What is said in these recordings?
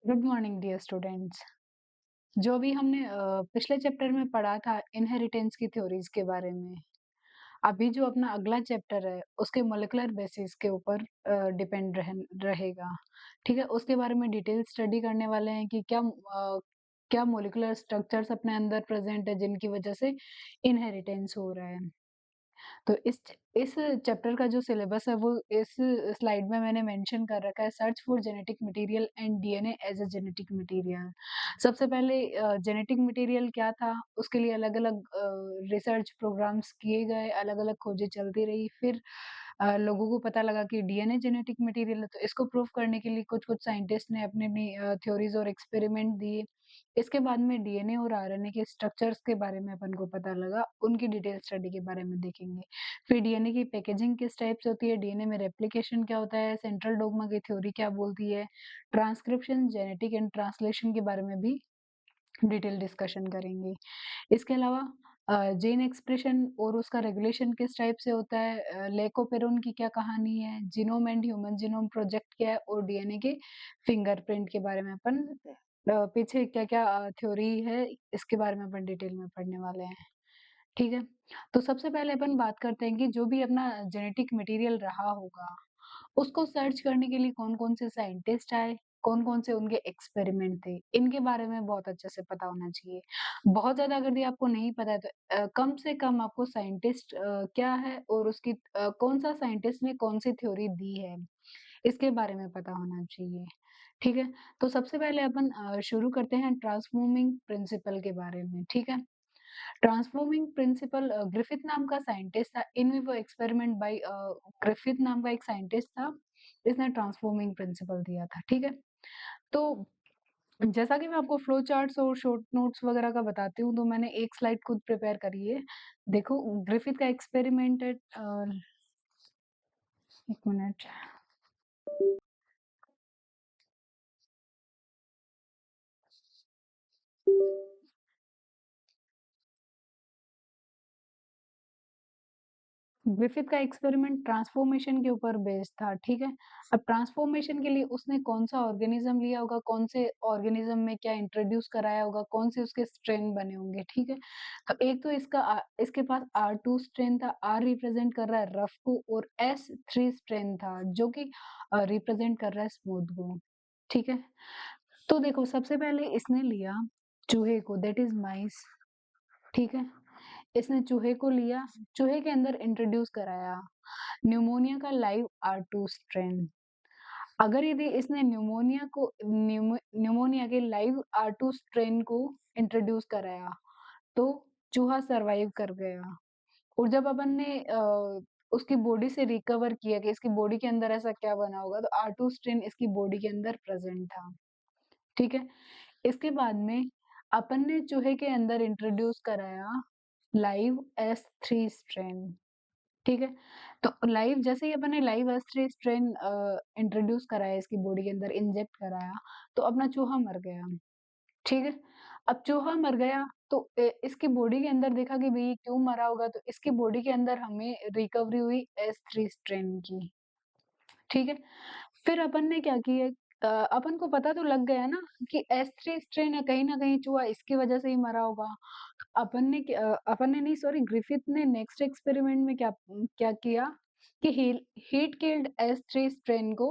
Good morning dear students. जो भी हमने पिछले चैप्टर में पढ़ा था इनहेरिटेंस की थ्योरीज के बारे में, अभी जो अपना अगला चैप्टर है उसके मॉलिक्यूलर बेसिस के ऊपर डिपेंड रहेगा। ठीक है, उसके बारे में डिटेल स्टडी करने वाले हैं कि क्या मॉलिक्यूलर स्ट्रक्चर्स अपने अंदर प्रेजेंट है जिनकी वजह से इनहेरिटेंस हो रहा है। तो इस चैप्टर का जो सिलेबस है वो इस स्लाइड में मैंने मेंशन कर रखा है। Search for genetic material and DNA as a genetic material. सबसे पहले जेनेटिक मटेरियल क्या था, उसके लिए अलग-अलग रिसर्च प्रोग्राम्स किए गए, अलग-अलग खोजें चलती रही। फिर लोगों को पता लगा कि डीएनए जेनेटिक मटेरियल है, तो इसको प्रूव करने के लिए कुछ-कुछ साइंटिस्ट ने अपनी-अपनी थ्योरीज और एक्सपेरिमेंट दिए। इसके बाद में डीएनए और आरएनए के स्ट्रक्चर्स के बारे में अपन को पता लगा, उनकी डिटेल स्टडी के बारे में देखेंगे। फिर डीएनए की पैकेजिंग किस टाइप से होती है, डीएनए में रेप्लिकेशन क्या होता है, सेंट्रल डोग्मा की थ्योरी क्या बोलती है, ट्रांसक्रिप्शन, जेनेटिक एंड ट्रांसलेशन के बारे में भी डिटेल डिस्कशन करेंगे। इसके अलावा जीन एक्सप्रेशन और उसका रेगुलेशन किस टाइप से होता है, लेकोपेरोन की क्या कहानी है, genome and human genome project क्या है और डीएनए के फिंगरप्रिंट के बारे में अपन पीछे क्या-क्या थ्योरी है, इसके बारे में अपन डिटेल में पढ़ने वाले हैं। ठीक है? तो सबसे पहले अपन बात करते हैं कि जो भी अपना जेनेटिक मटेरियल रहा होगा, उसको सर्च करने के लिए कौन-कौन से साइंटिस्ट आए, कौन-कौन से उनके एक्सपेरिमेंट थे, इनके बारे में बहुत अच्छे से पता होना चाहिए। बहुत ज़्यादा अगर ये आपको नहीं पता है तो कम से कम आपको साइंटिस्ट क्या है और उसकी कौन-सा साइंटिस्ट ने कौन-सी थ्योरी दी है, इसके बारे में पता होना चाहिए। ठीक है? तो सबसे पहले अपन शुरू करते हैं ट्रांसफॉर्मिंग प्रिंसिपल के बारे में, ठीक है? ट्रांसफॉर्मिंग प्रिंसिपल ग्रिफिथ नाम का साइंटिस्ट था। In vivo experiment by Griffith नाम का एक साइंटिस्ट था। इसने ट्रांसफॉर्मिंग प्रिंसिपल दिया था, ठीक है? तो जैसा कि मैं आपको फ्लो चार्ट्स और शॉर्ट नोट्स वगैरह का बताती हूँ, तो मैंने एक स्लाइड खुद प्रिपेयर करी है। देखो ग्रिफिथ का एक्सपेरिमेंट है 1 मिनट। ग्रिफिथ का एक्सपेरिमेंट ट्रांसफॉर्मेशन के ऊपर बेस्ड था, ठीक है? अब ट्रांसफॉर्मेशन के लिए उसने कौन-सा ऑर्गेनिज़्म लिया होगा, कौन से ऑर्गेनिज़्म में क्या इंट्रोड्यूस कराया होगा, कौन से उसके स्ट्रेन बने होंगे, ठीक है? अब एक तो इसके पास R2 स्ट्रेन था, R रिप्रेजेंट कर रहा है रफ को और S3 स्ट्रेन था, जो कि रिप्रेजेंट कर रहा है स्मूथ को, ठीक है? तो देखो सबसे पहले इसने लिया चूहे को, दैट इज़ माइस, ठीक है? इसने चूहे को लिया, चूहे के अंदर इंट्रोड्यूस कराया न्यूमोनिया का लाइव R2 स्ट्रेन। अगर यदि इसने न्यूमोनिया के लाइव R2 स्ट्रेन को इंट्रोड्यूस कराया, तो चूहा सर्वाइव कर गया। और जब अपन ने उसकी बॉडी से रिकवर किया कि इसकी बॉडी के अंदर ऐसा क्या बना होगा, तो R2 स्ट्रेन इसकी बॉडी के अंदर प्रेज़ेंट था, ठीक है? इसके बाद में अपन ने चूहे के अंदर इंट्रोड्यूस कराया लाइव S3 स्ट्रेन, ठीक है? तो लाइव जैसे ही अपन ने लाइव एस्ट्रे स्ट्रेन इंट्रोड्यूस कराया इसकी बॉडी के अंदर इंजेक्ट कराया, तो अपना चूहा मर गया, ठीक है? अब चूहा मर गया तो इसकी बॉडी के अंदर देखा कि भई ये क्यों मरा होगा, तो इसकी बॉडी के अंदर हमें रिकवरी हुई S3 स्ट्रेन की, ठीक है? फिर अपन ने क्या किया, अपन को पता तो लग गया ना कि S3 स्ट्रेन है, कहीं न कहीं चूहा इसकी वजह से ही मरा होगा। अपन ने नहीं, सॉरी, ग्रिफिथ ने नेक्स्ट एक्सपेरिमेंट में क्या किया कि हीट किल्ड S3 स्ट्रेन को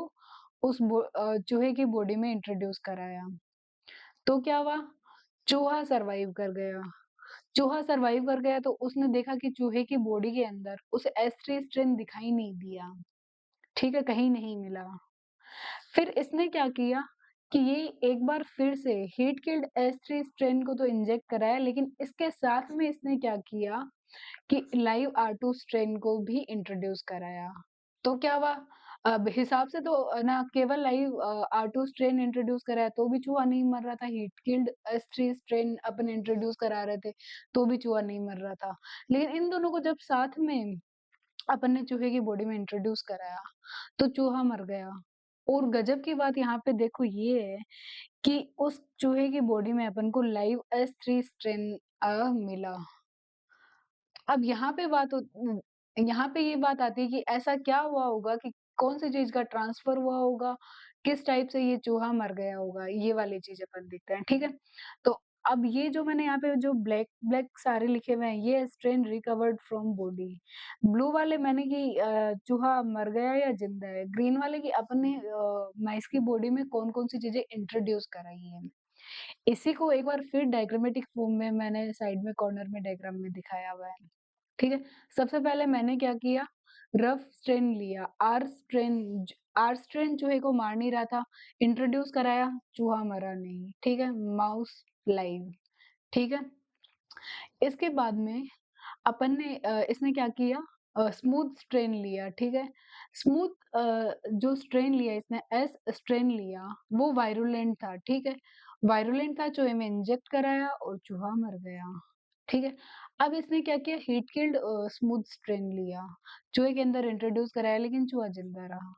चूहे की बॉडी में इंट्रोड्यूस कराया। तो क्या हुआ? चूहा सर्वाइव कर गया। चूहा सर्वाइव कर गया तो उसने देखा कि चूहे की बॉडी के अंदर उसे S3 स्ट्रेन दिखाई नहीं दिया, ठीक है? कहीं नहीं मिला। फिर इसने क्या किया कि ये एक बार फिर से हीट किल्ड S3 स्ट्रेन को तो इंजेक्ट कराया, लेकिन इसके साथ में इसने क्या किया कि लाइव R2 स्ट्रेन को भी इंट्रोड्यूस कराया। तो क्या हुआ? अब हिसाब से तो ना केवल लाइव R2 स्ट्रेन इंट्रोड्यूस कराया तो भी चूहा नहीं मर रहा था, हीट किल्ड S3 स्ट्रेन अपन इंट्रोड्यूस करा रहे थे, तो भी चूहा नहीं मर रहा था। लेकिन इन दोनों को जब साथ में अपन ने चूहे की बॉडी में इंट्रोड्यूस कराया, तो चूहा मर गया। और गजब की बात यहाँ पे देखो ये है कि उस चूहे की बॉडी में अपन को लाइव S3 स्ट्रेन मिला। अब यहाँ पे ये बात आती है कि ऐसा क्या हुआ होगा कि कौन-सी चीज़ का ट्रांसफ़र हुआ होगा, किस टाइप से ये चूहा मर गया होगा, ये वाली चीज़ अपन देखते हैं, ठीक है? तो अब ये जो मैंने यहाँ पे जो ब्लैक ब्लैक सारे लिखे हुए हैं, ये strain recovered from body. Blue वाले मैंने कि चूहा मर गया या ज़िंदा है, ग्रीन वाले कि अपन ने माइस की बॉडी में कौन-कौन सी चीज़ें इंट्रोड्यूस कराई हैं। इसी को एक बार फिर डायग्रामेटिक फॉर्म में मैंने साइड में कॉर्नर में डायग्राम में दिखाया हुआ है, ठीक है? सबसे पहले मैंने क्या किया, रफ स्ट्रेन लिया, आर स्ट्रेन चूहे को मार नहीं रहा था, इंट्रोड्यूस कराया, चूहा मरा नहीं, ठीक है? माउस लाइव, ठीक है? इसके बाद में अपन ने इसने क्या किया, स्मूथ स्ट्रेन लिया, ठीक है? स्मूथ जो स्ट्रेन लिया इसने, एस स्ट्रेन लिया, वो वायरुलेंट था, ठीक है? वायरुलेंट था, चूहे में इंजेक्ट कराया और चूहा मर गया, ठीक है? अब इसने क्या किया, हीट किल्ड स्मूथ स्ट्रेन लिया, चूहे के अंदर इंट्रोड्यूस कराया लेकिन चूहा जिंदा रहा।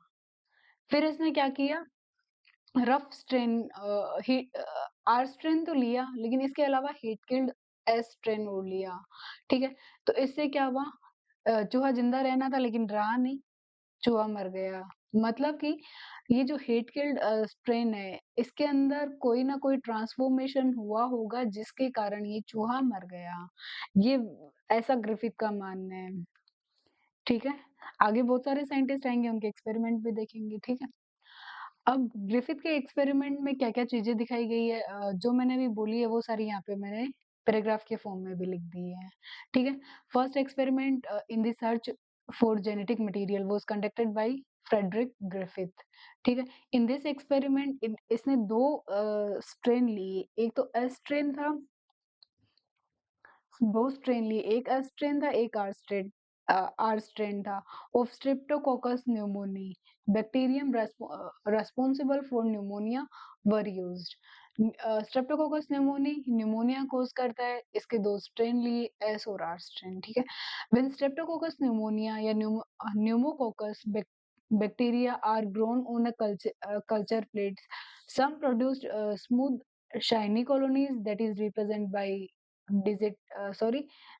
फिर इसने क्या किया, रफ स्ट्रेन आर स्ट्रेन तो लिया लेकिन इसके अलावा हीट किल्ड एस स्ट्रेन और लिया, ठीक है? तो इससे क्या हुआ, चूहा जिंदा रहना था लेकिन रहा नहीं, चूहा मर गया। मतलब कि ये जो हीट किल्ड स्ट्रेन है, इसके अंदर कोई ना कोई ट्रांसफॉर्मेशन हुआ होगा जिसके कारण ये चूहा मर गया। ये ऐसा ग्रिफिथ का मानना है, ठीक है? आगे बहुत सारे साइंटिस्ट आएँगे, उनके एक्सपेरिमेंट भी देखेंगे, ठीक है? अब ग्रिफिथ के एक्सपेरिमेंट में क्या-क्या चीज़ें दिखाई गई है, जो मैंने अभी बोली है वो सारी यहाँ पे मैंने पैराग्राफ के फॉर्म में भी लिख दी है, ठीक है? First experiment in the search for genetic material was conducted by Frederick Griffith, ठीक है? इन दिस एक्सपेरिमेंट इसने 2 स्ट्रेन लिए, एक तो एस स्ट्रेन था, 2 स्ट्रेन लिए, एक एस स्ट्रेन था, एक आर स्ट्रेन था of Streptococcus pneumoniae, bacterium responsible for pneumonia were used. Streptococcus pneumoniae pneumonia cause करता है, इसके 2 स्ट्रेन लिए, एस और आर स्ट्रेन, ठीक है? व्हेन स्ट्रेप्टोकोकस न्यूमोनिया या pneumococcus bacteria are grown on a culture plates, some produced smooth shiny colonies that is represented by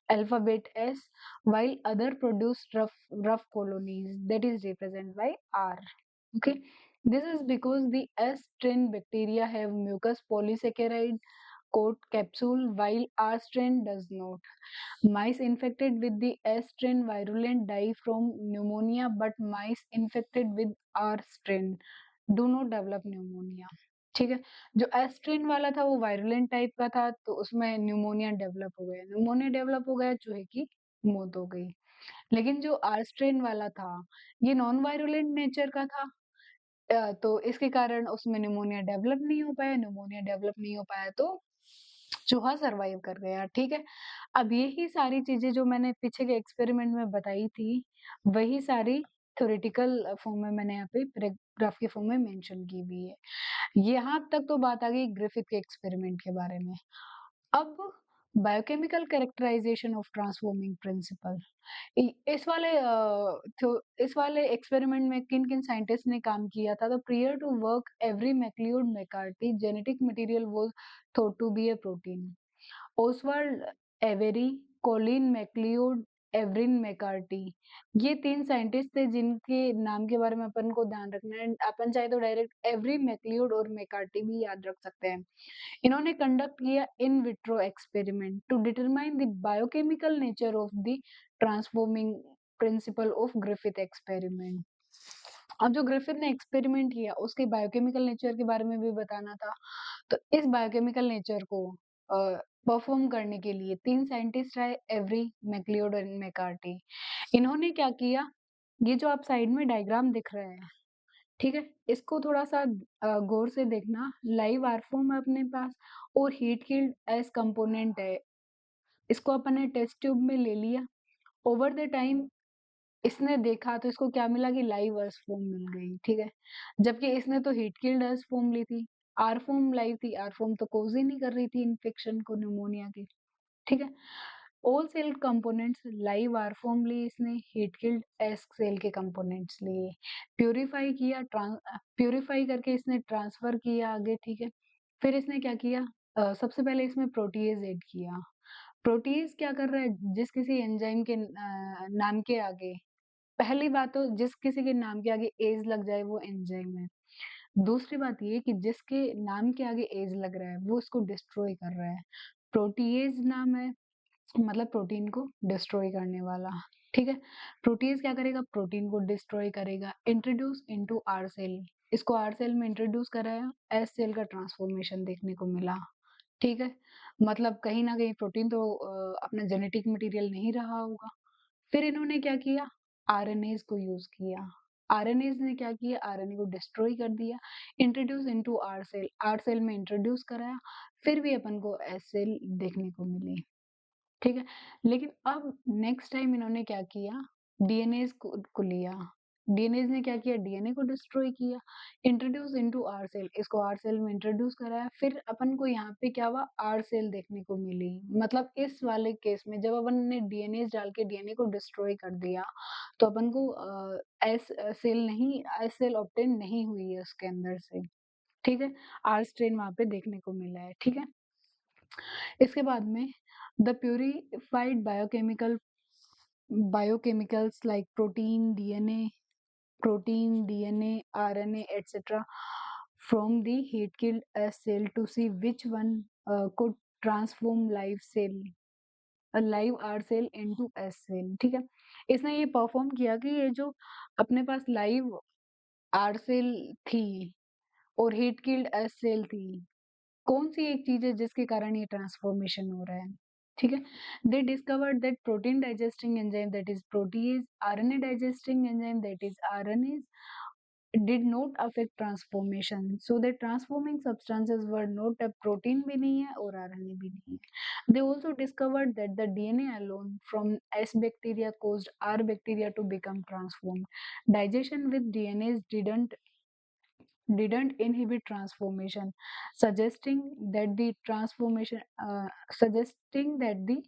alphabet S, while other produce rough colonies that is represented by R. Okay, this is because the S strain bacteria have mucus polysaccharide coat capsule while R strain does not. Mice infected with the S strain virulent die from pneumonia, but mice infected with R strain do not develop pneumonia. ठीक है, जो S strain वाला था वो virulent type का था, तो उसमें न्यूमोनिया डेवलप हो गया, चूहे की मौत हो गई। लेकिन जो आर स्ट्रेन वाला था, ये नॉन वायरुलेंट नेचर का था, तो इसके कारण उसमें न्यूमोनिया डेवलप नहीं हो पाया तो चूहा सरवाइव कर गया, ठीक है? अब यही सारी चीज़ें जो मैंने पीछे के एक्सपेरिमेंट में बताई थी, वही सारी थ्योरेटिकल फॉर्म में मैंने यहाँ पे पैराग्राफ के फॉर्म में मेंशन की हुई है। यहाँ तक तो बात आ गई ग्रिफिथ के एक्सपेरिमेंट के बारे में। अब biochemical characterisation of transforming principle, इस वाले एक्सपेरिमेंट में किन-किन साइंटिस्ट ने काम किया था? तो prior to work Avery MacLeod McCarty genetic material was thought to be a protein. Oswald Avery, Colin MacLeod, एवरिन मैकार्टी, ये 3 साइंटिस्ट थे जिनके नाम के बारे में अपन को ध्यान रखना है। अपन चाहे तो डायरेक्ट एवरी मैक्लियोड और मैकार्टी भी याद रख सकते हैं। इन्होंने कंडक्ट किया in vitro experiment to determine the biochemical nature of the transforming principle of Griffith experiment. अब जो ग्रिफिथ ने एक्सपेरिमेंट किया उसके बायोकेमिकल नेचर के बारे में भी बताना था। तो इस बायोकेमिकल नेचर को परफॉर्म करने के लिए 3 साइंटिस्ट आए, एवरी, मैक्लियोड और मैकार्टी। इन्होंने क्या किया, ये जो आप साइड में डायग्राम दिख रहा है, ठीक है? इसको थोड़ा-सा गौर से देखना, लाइव आर-फॉर्म है अपने पास और हीट कील्ड एस कंपोनेंट है। इसको अपन ने टेस्ट ट्यूब में ले लिया। ओवर द टाइम इसने देखा तो इसको क्या मिला कि लाइव अर्स फॉर्म मिल गई, ठीक है? जबकि इसने तो हीट किल्ड अर्स फॉर्म ली थी, आर फॉर्म लाइव थी, आर फॉर्म तो कॉज़ ही नहीं कर रही थी इन्फेक्शन को, न्यूमोनिया की, ठीक है? All cell components live are form ली इसने, हीट किल्ड एस सेल के कंपोनेंट्स लिए, प्यूरिफाई करके इसने ट्रांसफर किया आगे, ठीक है? फिर इसने क्या किया, सबसे पहले इसमें प्रोटीज़ ऐड किया। प्रोटीज़ क्या कर रहा है, जिस किसी एंजाइम के नाम के आगे पहली बात तो जिस किसी के नाम के आगे एज लग जाए वो एंजाइम है। दूसरी बात ये कि जिसके नाम के आगे एज लग रहा है वो उसको डिस्ट्रॉय कर रहा है। प्रोटीएज नाम है, मतलब प्रोटीन को डिस्ट्रॉय करने वाला, ठीक है? प्रोटीज क्या करेगा? प्रोटीन को डिस्ट्रॉय करेगा। इंट्रोड्यूस इनटू आर सेल, इसको आर सेल में इंट्रोड्यूस कराया, एस सेल का ट्रांसफॉर्मेशन देखने को मिला, ठीक है? मतलब कहीं न कहीं प्रोटीन तो अपना जेनेटिक मटेरियल नहीं रहा होगा। फिर इन्होंने क्या किया? आरएनएज़ को यूज़ किया। आरएनएज़ ने क्या किया? आरएनए को डिस्ट्रॉय कर दिया। इंट्रोड्यूस इनटू आर सेल में इंट्रोड्यूस कराया, फिर भी अपन को एस सेल देखने को मिली। ठीक है? लेकिन अब नेक्स्ट टाइम इन्होंने क्या किया, डीएनएज़ को लिया। डीएनएज़ ने क्या किया? डीएनए को डिस्ट्रॉय किया। इंट्रोड्यूस इनटू आर सेल, इसको आर सेल में इंट्रोड्यूस कराया, फिर अपन को यहाँ पे क्या हुआ? आर सेल देखने को मिली। मतलब इस वाले केस में जब अपन ने डीएनएज़ डाल के डीएनए को डिस्ट्रॉय कर दिया, तो अपन को एस सेल ऑब्टेन नहीं हुई है उसके अंदर से। ठीक है? आर स्ट्रेन वहाँ पे देखने को मिला है। ठीक है? इसके बाद में the purified biochemicals like protein, DNA, RNA, etcetera from the heat-killed S cell to see which one could transform live R cell into S cell, ठीक है? इसने ये परफॉर्म किया कि ये जो अपने पास लाइव आर सेल थी और हीट किल्ड एस सेल थी, कौन सी एक चीज है जिसके कारण ये ट्रांसफॉर्मेशन हो रहा है? ठीक है? दे discovered that protein digesting enzyme that is proteases, RNA digesting enzyme that is RNase did not affect transformation, so the transforming substances were not a protein भी नहीं है और आरएनए भी नहीं है। They also discovered that the DNA alone from S bacteria caused R bacteria to become transformed. Digestion with DNAs didn't inhibit transformation, suggesting that the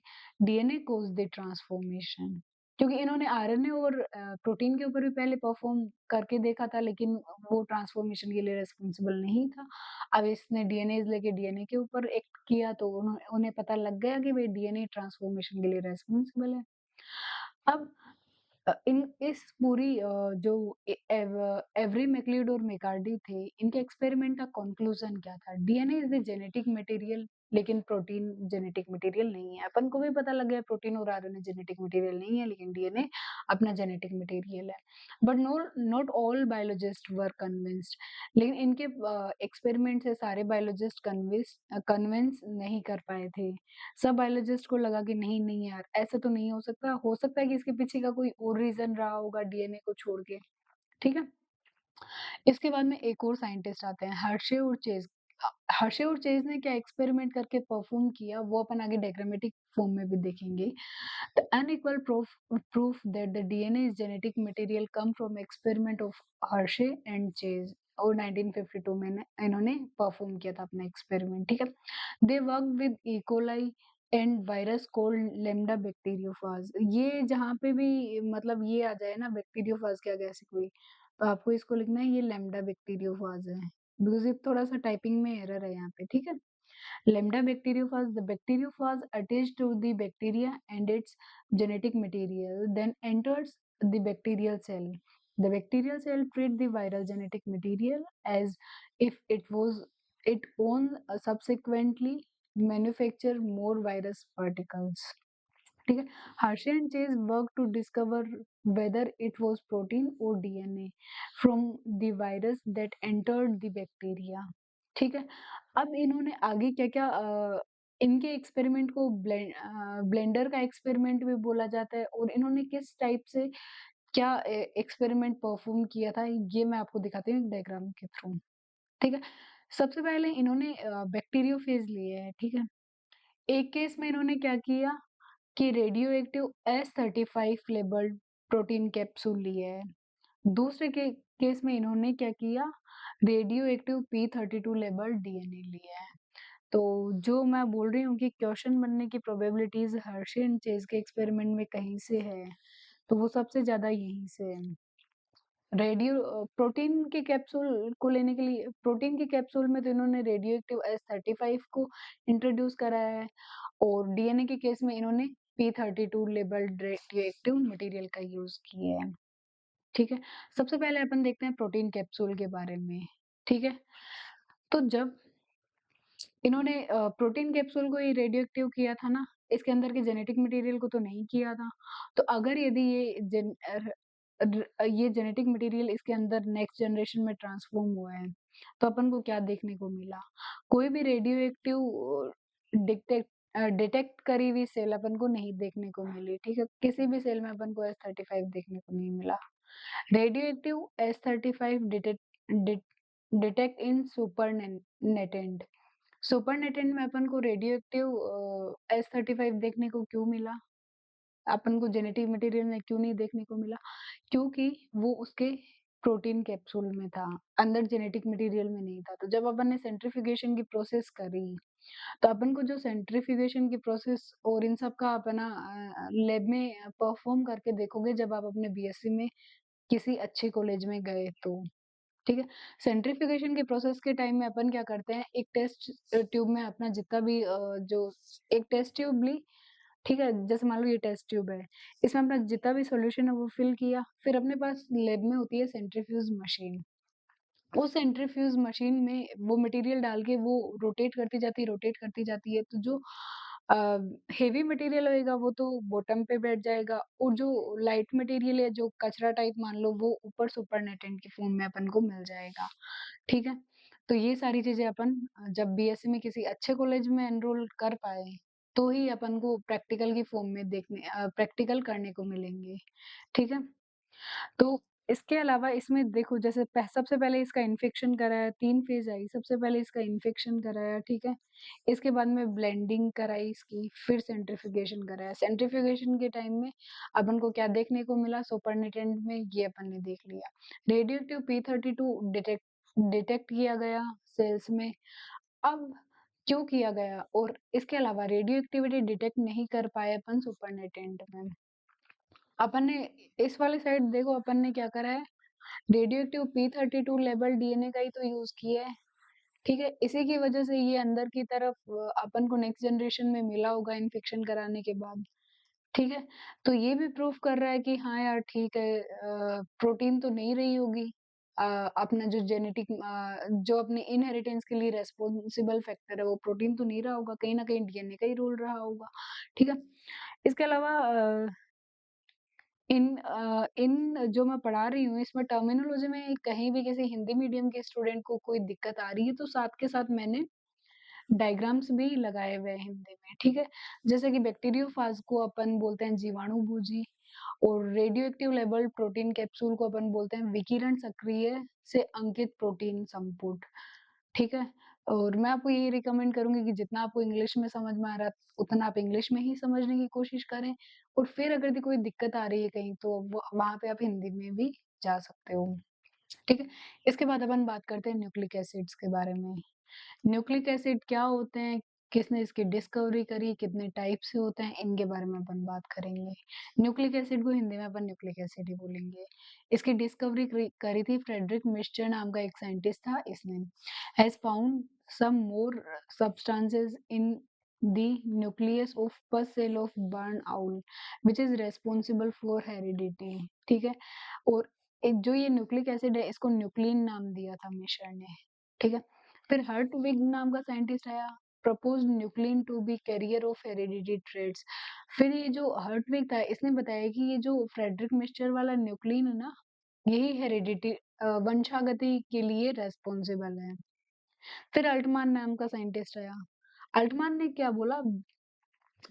DNA caused the transformation. क्योंकि इन्होंने RNA और protein के ऊपर भी पहले perform करके देखा था, लेकिन वो ट्रांसफॉर्मेशन के लिए रिस्पॉन्सिबल नहीं था। अब इसने डीएनए लेके डीएनए के ऊपर एक्ट किया, तो उन्हें पता लग गया कि भाई डीएनए ट्रांसफॉर्मेशन के लिए रिस्पॉन्सिबल है। अब इन इस पूरी जो एवरी मैक्लीड और मैकार्डी थे, इनके एक्सपेरिमेंट का कंक्लूजन क्या था? DNA is the genetic material, लेकिन प्रोटीन जेनेटिक मटेरियल नहीं है। अपन को भी पता लग गया प्रोटीन और आरएनए जेनेटिक मटेरियल नहीं है, लेकिन डीएनए अपना जेनेटिक मटेरियल है। But not all biologist were convinced, लेकिन इनके एक्सपेरिमेंट से सारे बायोलॉजिस्ट कन्विंस नहीं कर पाए थे। सब बायोलॉजिस्ट को लगा कि नहीं नहीं यार, ऐसा तो नहीं हो सकता है कि इसके पीछे का कोई और रीजन रहा होगा डीएनए को छोड़ के, ठीक है? इसके बाद में एक और साइंटिस्ट आते हैं, हर्शे और चेज ने क्या एक्सपेरिमेंट करके परफॉर्म किया, वो अपन आगे डायग्रामेटिक फॉर्म में भी देखेंगे। The unequal proof that the DNA is genetic material come from experiment of Hershey and Chase, और 1952 में इन्होंने परफॉर्म किया था अपना एक्सपेरिमेंट, ठीक है? They work with E coli and virus cold lambda bacteriophage. ये जहाँ पे भी मतलब ये आ जाए ना बैक्टीरियोफाज के आगे ऐसे कोई, तो आपको इसको लिखना है ये लेम्डा बैक्टीरियोफाज है, बिकॉज ये थोड़ा सा टाइपिंग में एरर है यहाँ पे, ठीक है? Lambda bacteriophage, the bacteriophage attaches to the bacteria and its genetic material, then enters the bacterial cell. The bacterial cell treats the viral genetic material as if it was its own, subsequently manufacture more virus particles. ठीक है? Hershey and Chase worked to discover whether it was protein or DNA from the virus that entered the bacteria. ठीक है? अब इन्होंने आगे क्या-क्या इनके experiment को ब्लेंडर का एक्सपेरिमेंट भी बोला जाता है, और इन्होंने किस टाइप से क्या एक्सपेरिमेंट परफॉर्म किया था, ये मैं आपको दिखाती हूँ डायग्राम के थ्रू। ठीक है? सबसे पहले इन्होंने बैक्टीरियोफेज लिए है, ठीक है? एक केस में इन्होंने क्या किया कि radio active S35 labelled protein capsule लिए है। दूसरे के केस में इन्होंने क्या किया, radio active P32 labelled DNA लिया है। तो जो मैं बोल रही हूँ कि क्वेश्चन बनने की प्रोबेबिलिटीज हर्शे एंड चेज के एक्सपेरिमेंट में कहीं से है, तो वो सबसे ज्यादा यहीं से है। प्रोटीन के कैप्सूल को लेने के लिए, प्रोटीन के कैप्सूल में तो इन्होंने रेडियो एक्टिव S35 को इंट्रोड्यूस कराया है, और डीएनए के केस में इन्होंने P32 लेबल्ड रेडियोएक्टिव मटेरियल का यूज किया है। ठीक है? सबसे पहले अपन देखते हैं प्रोटीन कैप्सूल के बारे में, ठीक है? तो जब इन्होंने प्रोटीन कैप्सूल को ही रेडियोएक्टिव किया था ना, इसके अंदर के जेनेटिक मटेरियल को तो नहीं किया था। तो अगर यदि ये जेनेटिक मटेरियल इसके अंदर नेक्स्ट जनरेशन में ट्रांसफ़ॉर्म हुआ है, तो अपन को क्या देखने को मिला? कोई भी रेडियोएक्टिव डिटेक्ट करी हुई सेल अपन को नहीं देखने को मिली, ठीक है? किसी भी सेल में अपन को S35 देखने को नहीं मिला। रेडियोएक्टिव S35 डिटेक्ट इन सुपरनेटेंट। सुपरनेटेंट में अपन को रेडियोएक्टिव S35 देखने को क्यों मिला? अपन को जेनेटिक मटेरियल में क्यों नहीं देखने को मिला? क्योंकि वो उसके प्रोटीन कैप्सूल में था, अंदर जेनेटिक मटेरियल में नहीं था। तो जब अपन ने सेंट्रिफ्यूगेशन की प्रोसेस करी, तो अपन को जो सेंट्रिफ्यूगेशन की प्रोसेस और इन सब का अपना लैब में परफॉर्म करके देखोगे जब आप अपने बीएससी में किसी अच्छे कॉलेज में गए तो। ठीक है? सेंट्रिफ्यूगेशन के प्रोसेस के टाइम में अपन क्या करते हैं, एक टेस्ट ट्यूब में अपना जितना भी जो एक टेस्ट ट्यूब ली, ठीक है? जैसे मान लो ये टेस्ट ट्यूब है, इसमें अपना जितना भी सॉल्यूशन है वो फिल किया, फिर अपने पास लैब में होती है सेंट्रीफ्यूज मशीन। उस सेंट्रीफ्यूज मशीन में वो मटेरियल डाल के वो रोटेट करती जाती है, तो जो अ, हेवी मटेरियल होएगा वो तो बॉटम पे बैठ जाएगा और जो लाइट मटेरियल है, जो कचरा टाइप मान लो, वो ऊपर सुपरनेटेंट की फॉर्म में अपन को मिल जाएगा। ठीक है? तो ये सारी चीज़ें अपन जब बीएससी में किसी अच्छे कॉलेज में एनरोल कर पाए, तो ही अपन को प्रैक्टिकल की फॉर्म में प्रैक्टिकल करने को मिलेंगे। ठीक है? तो इसके अलावा इसमें देखो जैसे सबसे पहले इसका इन्फेक्शन कराया, 3 फेज़ आई। सबसे पहले इसका इन्फेक्शन कराया, ठीक है? इसके बाद में ब्लेंडिंग कराई इसकी, फिर सेंट्रिफ्यूगेशन कराया। सेंट्रिफ्यूगेशन के टाइम में अपन को क्या देखने को मिला, सुपरनेटेंडेंट में ये अपन ने देख लिया। रेडियोएक्टिव P32 डिटेक्ट किया गया सेल्स में। अब क्यों किया गया और इसके अलावा रेडियो एक्टिविटी डिटेक्ट नहीं कर पाए अपन सुपरनेटेंडेंट में। अपन ने इस वाले साइड देखो अपन ने क्या करा है, radio active P32 label DNA का ही तो यूज़ किया है, ठीक है? इसी की वजह से ये अंदर की तरफ अपन को नेक्स्ट जनरेशन में मिला होगा इन्फेक्शन कराने के बाद। ठीक है? तो ये भी प्रूव कर रहा है कि हाँ यार ठीक है, प्रोटीन तो नहीं रही होगी। अ, अपना जो जो अपने इनहेरिटेंस के लिए रिस्पॉन्सिबल फैक्टर है वो प्रोटीन तो नहीं रहा होगा, कहीं न कहीं डीएनए का ही रोल रहा होगा। ठीक है? इसके अलावा इन जो मैं पढ़ा रही हूँ इसमें टर्मिनोलॉजी में कहीं भी किसी हिंदी मीडियम के स्टूडेंट को कोई दिक्कत आ रही है तो साथ के साथ मैंने डायग्राम्स भी लगाए हुए हैं हिंदी में, ठीक है? जैसे कि बैक्टीरियोफाज को अपन बोलते हैं जीवाणुभोजी और रेडियोएक्टिव लेबल्ड प्रोटीन कैप्सूल को अपन बोलते हैं विकिरण सक्रिय से अंकित प्रोटीन संपुट, ठीक है? और मैं आपको यही रिकमेंड करूँगी कि जितना आपको इंग्लिश में समझ में आ रहा है, उतना आप इंग्लिश में ही समझने की कोशिश करें और फिर अगर कोई दिक्कत आ रही है कहीं तो वो वहाँ पे आप हिंदी में भी जा सकते हो, ठीक है? इसके बाद अपन बात करते हैं न्यूक्लिक एसिड्स के बारे में। न्यूक्लिक एसिड क्या होते हैं, किसने इसकी डिस्कवरी करी, कितने टाइप से होते हैं, इनके बारे में अपन बात करेंगे। न्यूक्लिक एसिड को हिंदी में अपन न्यूक्लिक एसिड ही बोलेंगे। इसकी डिस्कवरी करी थी फ्रेडरिक मिस्चर नाम का एक साइंटिस्ट था इसने। Has found some more substances in the nucleus of pus cell of barn owl which is responsible for heredity, ठीक है? और एक जो ये न्यूक्लिक एसिड है इसको न्यूक्लिन नाम दिया था मिशर ने, ठीक है? फिर हर्टविग नाम का साइंटिस्ट आया, proposed nuclein to be carrier of heredity traits. फिर ये जो हर्टविग था इसने बताया कि ये जो फ्रेडरिक मिस्चर वाला न्यूक्लिन है ना, यही हेरेडिटी वंशागति के लिए रेस्पॉन्सिबल है। फिर अल्टमान नाम का साइंटिस्ट आया। अल्टमान ने क्या बोला,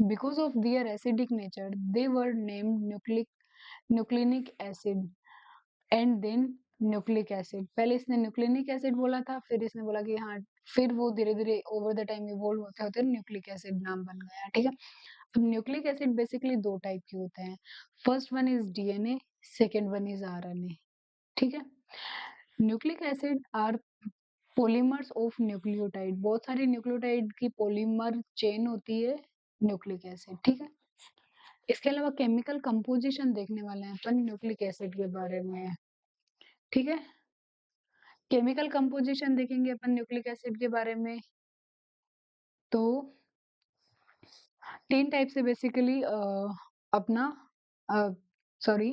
because of their acidic nature they were named nucleinic acid and then nucleic acid. पहले इसने न्यूक्लिनिक एसिड बोला था, फिर इसने बोला कि हाँ, फिर वो धीरे-धीरे ओवर द टाइम इवॉल्व होते-होते न्यूक्लिक एसिड नाम बन गया, ठीक है? अब न्यूक्लिक एसिड बेसिकली 2 टाइप के होते हैं। First one is DNA, second one is RNA, ठीक है? Nucleic acid are polymers of nucleotide. बहुत सारी न्यूक्लियोटाइड की पॉलीमर चेन होती है न्यूक्लिक एसिड, ठीक है? इसके अलावा केमिकल कंपोजिशन देखने वाले हैं अपन न्यूक्लिक एसिड के बारे में, ठीक है? केमिकल कंपोजिशन देखेंगे अपन न्यूक्लिक एसिड के बारे में, तो 3 टाइप से बेसिकली अपना अ, सॉरी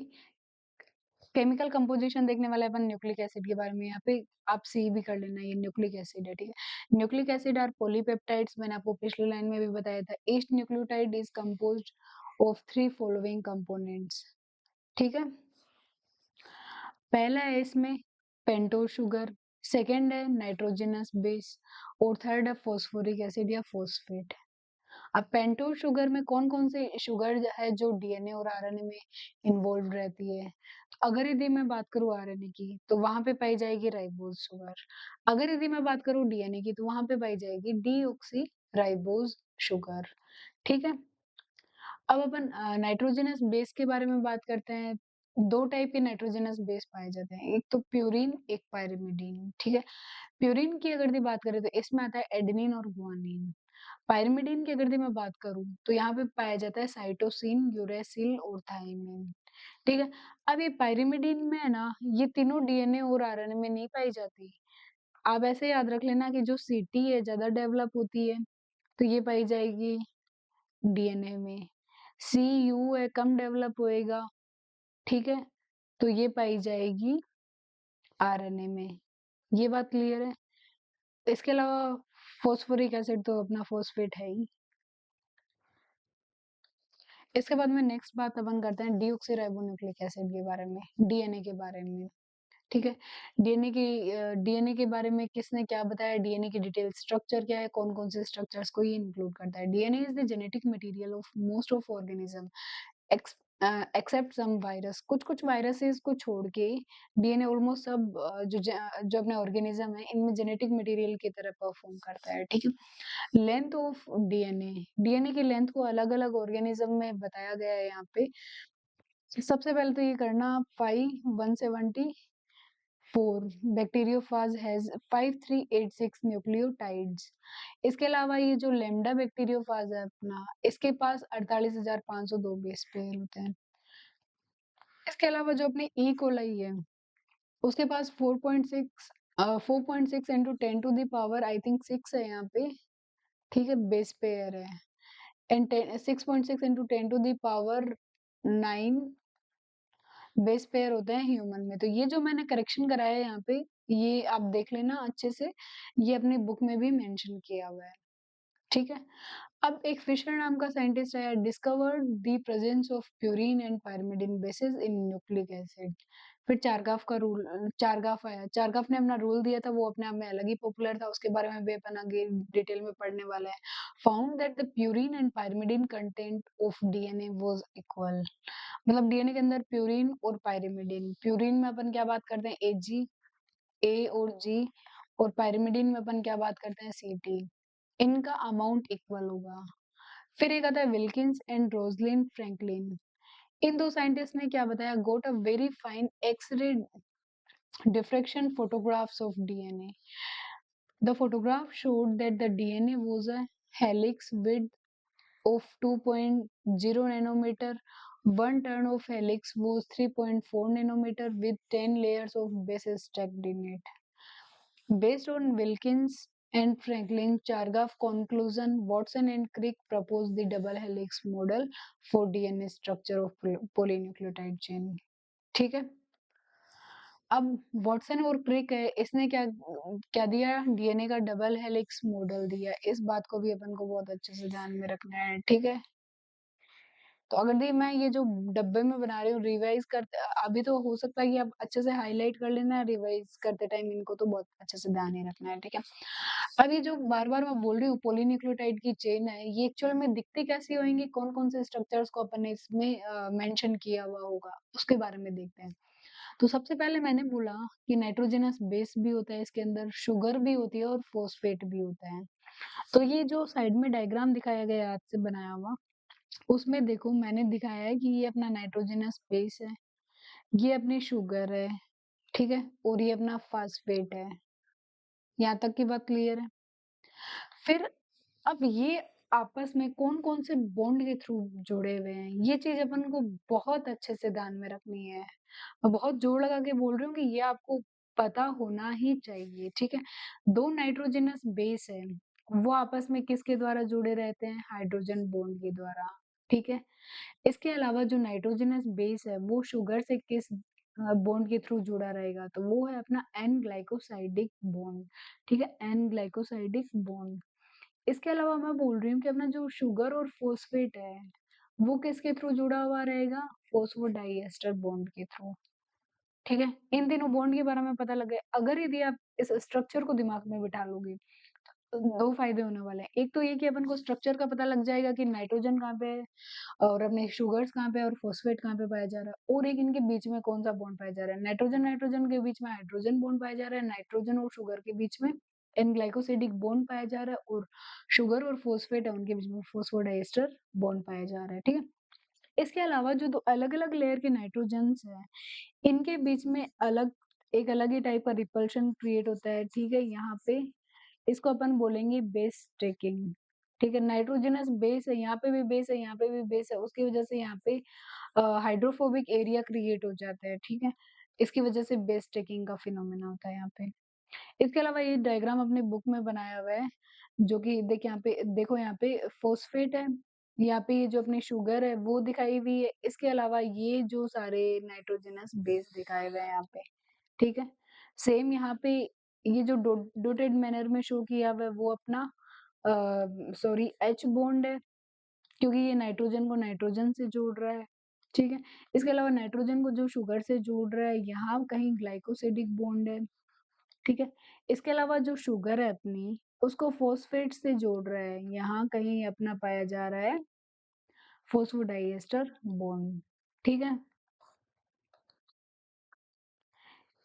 केमिकल कंपोज़िशन देखने वाले अपन न्यूक्लिक एसिड के बारे में, यहाँ पे आप सी भी कर लेना, ये न्यूक्लिक एसिड है, ठीक है? न्यूक्लिक एसिड आर पॉलीपेप्टाइड्स, मैंने आपको पिछली लाइन में भी बताया था। Each nucleotide is composed of 3 following components, ठीक है? पहला है इसमें पेंटोस शुगर, सेकंड है नाइट्रोजनस बेस और थर्ड है फॉस्फोरिक एसिड या फॉस्फेट। अब पेंटोस शुगर में कौन-कौन से शुगर है जो डीएनए और आरएनए में इन्वॉल्व रहती है? तो अगर यदि मैं बात करूँ आरएनए की, तो वहाँ पे पाई जाएगी राइबोज शुगर। अगर यदि मैं बात करूँ डीएनए की, तो वहाँ पे पाई जाएगी डीऑक्सी राइबोज शुगर, ठीक है? अब अपन नाइट्रोजनस बेस के बारे में बात करते हैं। 2 टाइप के नाइट्रोजनस बेस पाए जाते हैं, एक तो प्यूरिन, एक पाइरिमिडीन, ठीक है? प्यूरिन की अगर यदि बात करें तो इसमें आता है एडेनिन और गुआनिन। पाइरिमिडीन की अगर यदि मैं बात करूँ तो यहाँ पे पाया जाता है साइटोसिन, यूरेसिल और थाइमिन, ठीक है? अब ये पाइरिमिडीन में है ना, ये तीनों डीएनए और आरएनए में नहीं पाई जाती। आप ऐसे याद रख लेना कि जो सीटी है ज़्यादा डेवलप होती है, तो ये पाई जाएगी डीएनए में। सीयू है कम डेवलप होएगा, ठीक है? तो ये पाई जाएगी आरएनए में। ये बात क्लियर है? इसके अलावा फॉस्फोरिक एसिड तो अपना फॉस्फेट है ही। इसके बाद में नेक्स्ट बात अपन करते हैं डीऑक्सीराइबोन्यूक्लिक एसिड के बारे में, डीएनए के बारे में, ठीक है? डीएनए के बारे में किसने क्या बताया, डीएनए की डिटेल स्ट्रक्चर क्या है, कौन-कौन से स्ट्रक्चर्स को ये इंक्लूड करता है। DNA is the genetic material of most of organism except some virus, कुछ-कुछ वायरसेस को छोड़ के डीएनए ऑलमोस्ट सब जो अपने ऑर्गेनिज्म है इनमें जेनेटिक मटेरियल की तरह परफॉर्म करता है, ठीक है? लेंथ ऑफ डीएनए, डीएनए की लेंथ को अलग-अलग ऑर्गेनिज्म में बताया गया है यहाँ पे। सबसे पहले तो ये करना 174 बैक्टीरियोफाज हैज़ 5386 न्यूक्लियोटाइड्स। इसके अलावा ये जो लैम्डा बैक्टीरियोफाज है अपना, इसके पास 48502 बेस पेयर होते हैं। इसके अलावा जो अपनी ई कोलाई है, उसके पास 4.6 into 10 to the power I think 6 है यहाँ पे, ठीक है? बेस पेयर है। And 6.6 into 10 to the power 9 base pair होते हैं ह्यूमन में। तो ये जो मैंने करेक्शन कराया है यहाँ पे, ये आप देख लेना अच्छे से, ये अपनी बुक में भी मेंशन किया हुआ है, ठीक है? अब एक फिशर नाम का साइंटिस्ट आया, discovered the presence of purine and pyrimidine bases in nucleic acid. फिर चारगाफ आया, चारगाफ ने अपना रूल दिया था, वो अपने आप में अलग ही पॉपुलर था, उसके बारे में भी अपन आगे डिटेल में पढ़ने वाले हैं। Found that the purine and pyrimidine content of DNA was equal, मतलब डीएनए के अंदर प्यूरिन और पाइरिमिडिन, प्यूरिन में अपन क्या बात करते हैं एजी, ए और जी, और पाइरिमिडिन में अपन क्या बात करते हैं सीटी, इनका अमाउंट इक्वल होगा। फिर एक आता है विल्किंस एंड रोजलिन फ्रैंकलिन, इन दो साइंटिस्ट ने क्या बताया, got a very fine X-ray diffraction photographs of DNA. The photograph showed that the DNA was a helix width of 2.0 nanometer. One turn of helix was 3.4 nanometer with 10 layers of bases stacked in it. Based on Wilkins and Franklin Chargaff conclusion, Watson and Crick proposed the double helix model for DNA structure of polynucleotide chain. ठीक है? अब Watson और क्रिक है, इसने क्या दिया, DNA का double helix model दिया। इस बात को भी अपन को बहुत अच्छे से ध्यान में रखना है, ठीक है? तो अगर दी मैं ये जो डब्बे में बना रही हूँ रिवाइज करते, अभी तो हो सकता है कि आप अच्छे से हाईलाइट कर लेना, रिवाइज करते टाइम इनको तो बहुत अच्छे से ध्यान ही रखना है, ठीक है? अब ये जो बार-बार मैं बोल रही हूँ पॉलीन्यूक्लियोटाइड की चेन है, ये एक्चुअल में दिखती कैसी होंगी, कौन-कौन से स्ट्रक्चर्स को अपन ने इसमें मेंशन किया हुआ होगा, उसके बारे में देखते हैं। तो सबसे पहले मैंने बोला कि नाइट्रोजनस बेस भी होता है इसके अंदर, शुगर भी होती है और फॉस्फेट भी होता है। तो ये जो साइड में डायग्राम दिखाया गया है हाथ से बनाया हुआ, उसमें देखो मैंने दिखाया है कि ये अपना नाइट्रोजनस बेस है, ये अपनी शुगर है, ठीक है? और ये अपना फॉस्फेट है। यहाँ तक की बात क्लियर है? फिर अब ये आपस में कौन-कौन से बॉन्ड के थ्रू जुड़े हुए हैं, ये चीज़ अपन को बहुत अच्छे से ध्यान में रखनी है। मैं बहुत जोर लगा के बोल रही हूँ कि ये आपको पता होना ही चाहिए, ठीक है? 2 नाइट्रोजनस बेस है, वो आपस में किसके द्वारा जुड़े रहते हैं? हाइड्रोजन बॉन्ड के द्वारा, ठीक है? इसके अलावा जो नाइट्रोजनस बेस है, वो शुगर से किस बॉन्ड के थ्रू जुड़ा रहेगा, तो वो है अपना एन ग्लाइकोसाइडिक बॉन्ड, ठीक है, एन ग्लाइकोसाइडिक बॉन्ड। इसके अलावा मैं बोल रही हूँ कि अपना जो शुगर और फॉस्फेट है, वो किसके थ्रू जुड़ा हुआ रहेगा? फॉस्फोडाइएस्टर बॉन्ड के थ्रू, ठीक है। इन तीनों बॉन्ड के बारे में पता लग गया। अगर यदि आप इस स्ट्रक्चर को दिमाग में बिठा लोगे, तो 2 फायदे होने वाले हैं। एक तो ये कि अपन को स्ट्रक्चर का पता लग जाएगा कि नाइट्रोजन कहाँ पे है और अपने शुगर्स कहाँ पे है और फॉस्फेट कहाँ पे पाया जा रहा है, और एक इनके बीच में कौन-सा बॉन्ड पाया जा रहा है। नाइट्रोजन नाइट्रोजन के बीच में हाइड्रोजन बॉन्ड पाया जा रहा है, नाइट्रोजन और शुगर के बीच में एन ग्लाइकोसिडिक बॉन्ड पाया जा रहा है, और शुगर और फॉस्फेट है उनके बीच में फॉस्फोडाइएस्टर बॉन्ड पाया जा रहा है, ठीक है। इसके अलावा जो 2 अलग-अलग लेयर के नाइट्रोजन्स हैं, इनके बीच में एक अलग ही टाइप का रिपल्शन क्रिएट होता है, ठीक है। यहाँ पे इसको अपन बोलेंगे बेस स्टैकिंग, ठीक है। नाइट्रोजनस बेस है, यहाँ पे भी बेस है, यहाँ पे भी बेस है, उसकी वजह से यहाँ पे हाइड्रोफोबिक एरिया क्रिएट हो जाता है, ठीक है। इसकी वजह से बेस स्टैकिंग का फिनोमेना होता है यहाँ पे। इसके अलावा ये डायग्राम अपने बुक में बनाया हुआ है, जो कि देखो यहाँ पे फॉस्फेट है, यहाँ पे ये जो अपनी शुगर है वो दिखाई हुई है। इसके अलावा ये जो सारे नाइट्रोजनस बेस दिखाए हुए हैं यहाँ पे, ठीक है। सेम यहाँ पे ये जो डॉटेड मैनर में शो किया हुआ है वो अपना सॉरी एच बॉन्ड है, क्योंकि ये नाइट्रोजन को नाइट्रोजन से जोड़ रहा है, ठीक है। इसके अलावा नाइट्रोजन को जो शुगर से जोड़ रहा है, यहाँ कहीं ग्लाइकोसिडिक बॉन्ड है, ठीक है। इसके अलावा जो शुगर है अपनी, उसको फॉस्फेट से जोड़ रहा है, यहाँ कहीं अपना पाया जा रहा है फॉस्फोडाइएस्टर बॉन्ड, ठीक है।